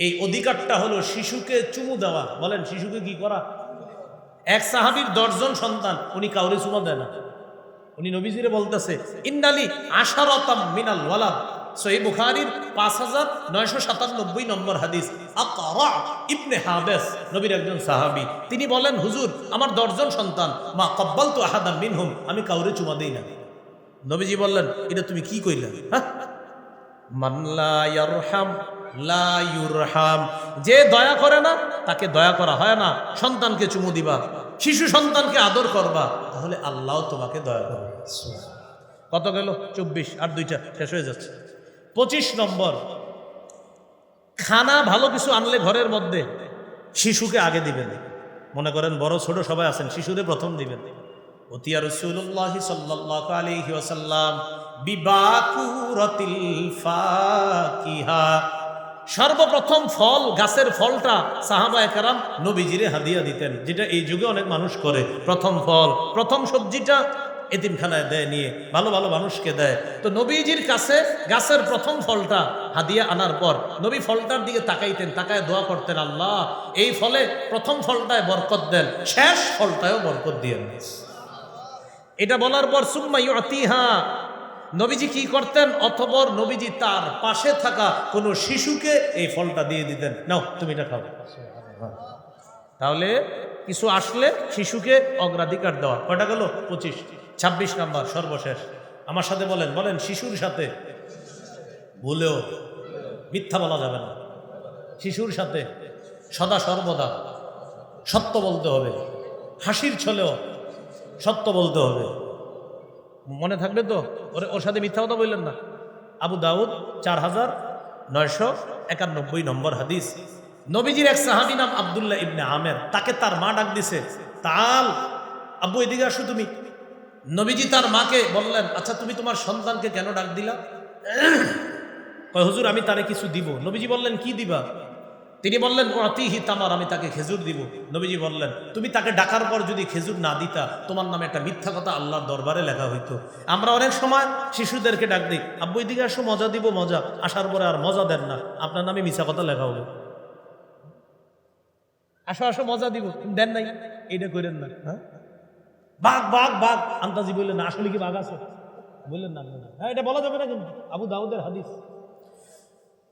এই অধিকারটা হলো শিশুকে চুমু দেওয়া। বলেন শিশুকে কি করা? এক সাহাবীর 10 জন সন্তান, উনি কাউরে চুমা দেয় না। উনি নবীজিরে বলতেছে, ইন্নালি আশারাতাম মিনাল ওয়ালাদ। সহিহ বুখারীর 5997 নম্বর হাদিস। আকরা ইবনে হাবেস, নবীর একজন সাহাবী, তিনি বলেন, হুজুর আমার 10 জন সন্তান, মা ক্বাব্বালতু আহাদাম মিনহুম, আমি কাউরে চুমা দেই না। নবীজি বললেন, এটা তুমি কি কইলা? মান লা ইয়ারহাম লা ইউরহাম, যে দয়া করে না তাকে দয়া করা হয় না। সন্তানকে চুমু দিবা, শিশু সন্তানকে আদর করবা, তাহলে আল্লাহ তোমাকে দয়া করবে। কত গেল? 24, আর দুইটা শেষ হয়ে যাচ্ছে। 25 নম্বর, খানা ভালো কিছু আনলে ঘরের মধ্যে শিশুকে আগে দিবেন। মনে করেন বড় ছোট সবাই আছেন, শিশুদের প্রথম দিবেন। ওতিয়া রাসূলুল্লাহ সাল্লাল্লাহু আলাইহি ওয়াসাল্লাম বিবাকুরাতিল ফাকিহা, সর্বপ্রথম ফল, গাছের ফলটা সাহাবায়ে কেরাম নবীজিরে হাদিয়া দিতেন, যেটা এই যুগে অনেক মানুষ করে। প্রথম ফল, প্রথম সবজিটা এতিমখানায় দেয়, নিয়ে ভালো ভালো মানুষকে দেয়। তো নবীজির কাছে গাছের প্রথম ফলটা হাদিয়া আনার পর নবী ফলটার দিকে তাকাইতেন, তাকায় দোয়া করতেন, আল্লাহ এই ফলে প্রথম ফলটায় বরকত দেন, শেষ ফলটায়ও বরকত দিয়েন। এটা বলার পর সুম্মা ইউতিহা, নবীজি কি করতেন? অতঃপর নবীজি তার পাশে থাকা কোনো শিশুকে এই ফলটা দিয়ে দিতেন, নাও তুমি এটা খাও। তাহলে কিছু আসলে শিশুকে অগ্রাধিকার দেওয়া। কয়টা গেল? 25। 26 নাম্বার সর্বশেষ, আমার সাথে বলেন, বলেন শিশুর সাথে ভুলেও মিথ্যা বলা যাবে না। শিশুর সাথে সদা সর্বদা সত্য বলতে হবে, হাসির ছলেও সত্য বলতে হবে। মনে থাকবে তো? ওর সাথে মিথ্যা কথা বললেন না। আবু দাউদ 4991 নম্বর হাদিস। নবীজির এক সাহাবী নাম আব্দুল্লাহ ইবনে আমের, তাকে তার মা ডাক দিছে, তাল আব্বু এদিকে আসো তুমি। নবীজি তার মাকে বললেন, আচ্ছা তুমি তোমার সন্তানকে কেন ডাক দিলা? কয় হুজুর আমি তারে কিছু দিব। নবীজি বললেন, কি দিবা? তিনি বললেন অতিহি তামার, আমি তাকে খেজুর দিব। নবীজি বললেন তুমি তাকে ডাকার পর যদি খেজুর না দিতা, তোমার নামে একটা মিথ্যা কথা আল্লাহর দরবারে লেখা হইতো। আমরা অনেক সময় শিশুদেরকে ডাক দিই, আব্বু এদিকে আসো, মজা দিব, মজা। আসার পরে আর মজা দেন না, আপনার নামে মিথ্যা কথা লেখা হবে। আসো আসো মজা দিব, দেন নাই, এইটা করেন না। হ্যাঁ, বাঘ বাঘ বাঘ আন্তাজি বললেন না, আসলে কি বাঘ আছে বললেন না? হ্যাঁ, এটা বলা যাবে না কিন্তু, আবু দাউদের হাদিস।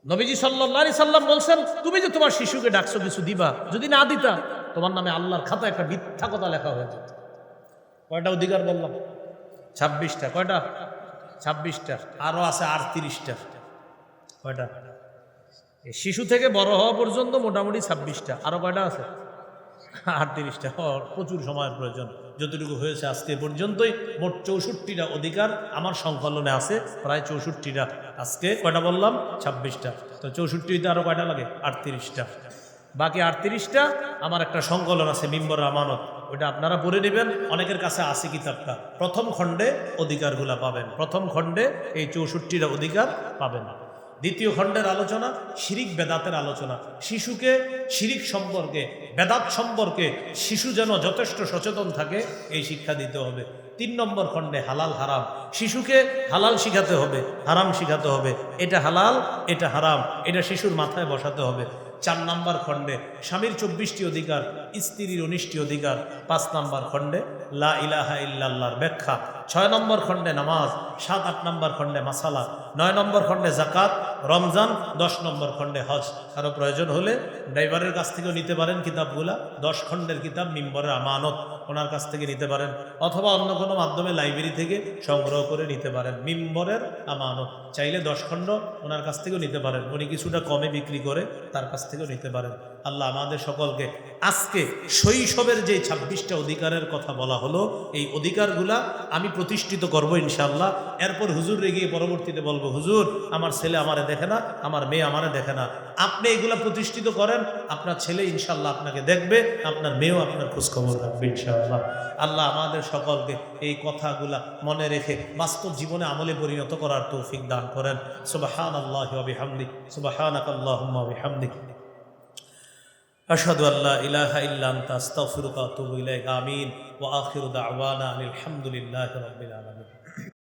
নবীজি সাল্লাল্লাহু আলাইহি সাল্লাম বলছেন তুমি যে তোমার শিশুকে ডাকছো কিছু দিবা, যদি না দিতা তোমার নামে আল্লাহর খাতায় একটা মিথ্যা কথা লেখা হয়ে যেত। কয়টা অধিকার বললাম? 26টা। কয়টা? 26টা। আরো আছে 38টা। কয়টা? শিশু থেকে বড় হওয়া পর্যন্ত মোটামুটি 26টা। আরো কয়টা আছে? 38টা। প্রচুর সময়ের প্রয়োজন। যতটুকু হয়েছে আজকে পর্যন্তই। মোট 64টা অধিকার আমার সংকলনে আছে, প্রায় 64টা। আজকে কয়টা বললাম? 26টা। তো 64তে আরো কয়টা লাগে? 38টা। বাকি 38টা আমার একটা সংকলন আছে, মিম্বরের আমানত। ওইটা আপনারা পড়ে নেবেন, অনেকের কাছে আছে কিতাবটা। প্রথম খণ্ডে অধিকারগুলা পাবেন, প্রথম খণ্ডে এই 64টা অধিকার পাবেন। দ্বিতীয় খণ্ডের আলোচনা শিরিক বেদাতের আলোচনা। শিশুকে শিরিক সম্পর্কে, বেদাত সম্পর্কে শিশু যেন যথেষ্ট সচেতন থাকে, এই শিক্ষা দিতে হবে। 3 নম্বর খণ্ডে হালাল হারাম। শিশুকে হালাল শিখাতে হবে, হারাম শিখাতে হবে। এটা হালাল, এটা হারাম, এটা শিশুর মাথায় বসাতে হবে। 4 নম্বর খণ্ডে স্বামীর 24টি অধিকার, স্ত্রীর 19টি অধিকার। 5 নম্বর খণ্ডে লা ইলাহা ইল্লাল্লাহর ব্যাখ্যা। 6 নম্বর খণ্ডে নামাজ। 7, 8 নম্বর খণ্ডে মাসালা। 9 নম্বর খণ্ডে জাকাত, রমজান। 10 নম্বর খণ্ডে হজ। আরও প্রয়োজন হলে ড্রাইভারের কাছ থেকেও নিতে পারেন কিতাবগুলা। 10 খণ্ডের কিতাব মিম্বরের আমানত, ওনার কাছ থেকে নিতে পারেন, অথবা অন্য কোনো মাধ্যমে লাইব্রেরি থেকে সংগ্রহ করে নিতে পারেন। মিম্বরের আমানত চাইলে 10 খণ্ড ওনার কাছ থেকেও নিতে পারেন, উনি কিছুটা কমে বিক্রি করে, তার কাছ থেকেও নিতে পারেন। আল্লাহ আমাদের সকলকে আজকে শৈশবের যে 26টা অধিকারের কথা বলা হলো, এই অধিকারগুলা আমি প্রতিষ্ঠিত করব ইনশাআল্লাহ। এরপর হুজুর রেগিয়ে পরবর্তীতে বলবো, হুজুর আমার ছেলে আমারে দেখে না, আমার মেয়ে আমারে দেখে না। আপনি এগুলা প্রতিষ্ঠিত করেন, আপনার ছেলে ইনশাআল্লাহ আপনাকে দেখবে, আপনার মেয়েও আপনার খোঁজখবর রাখবে ইনশাআল্লাহ। আল্লাহ আমাদের সকলকে এই কথাগুলা মনে রেখে বাস্তব জীবনে আমলে পরিণত করার তৌফিক দান করেন। সুবহানাল্লাহি ওয়া বিহামদিহি, সুবহানাকাল্লাহুম্মা ওয়া বিহামদিক, আশহাদু আল্লা ইলাহা ইল্লা আনতা আস্তাগফিরুকা ওয়া আতুবু ইলাইক। আমিন। ওয়া আখিরু দাওয়ানা আলহামদুলিল্লাহি রাব্বিল আলামিন।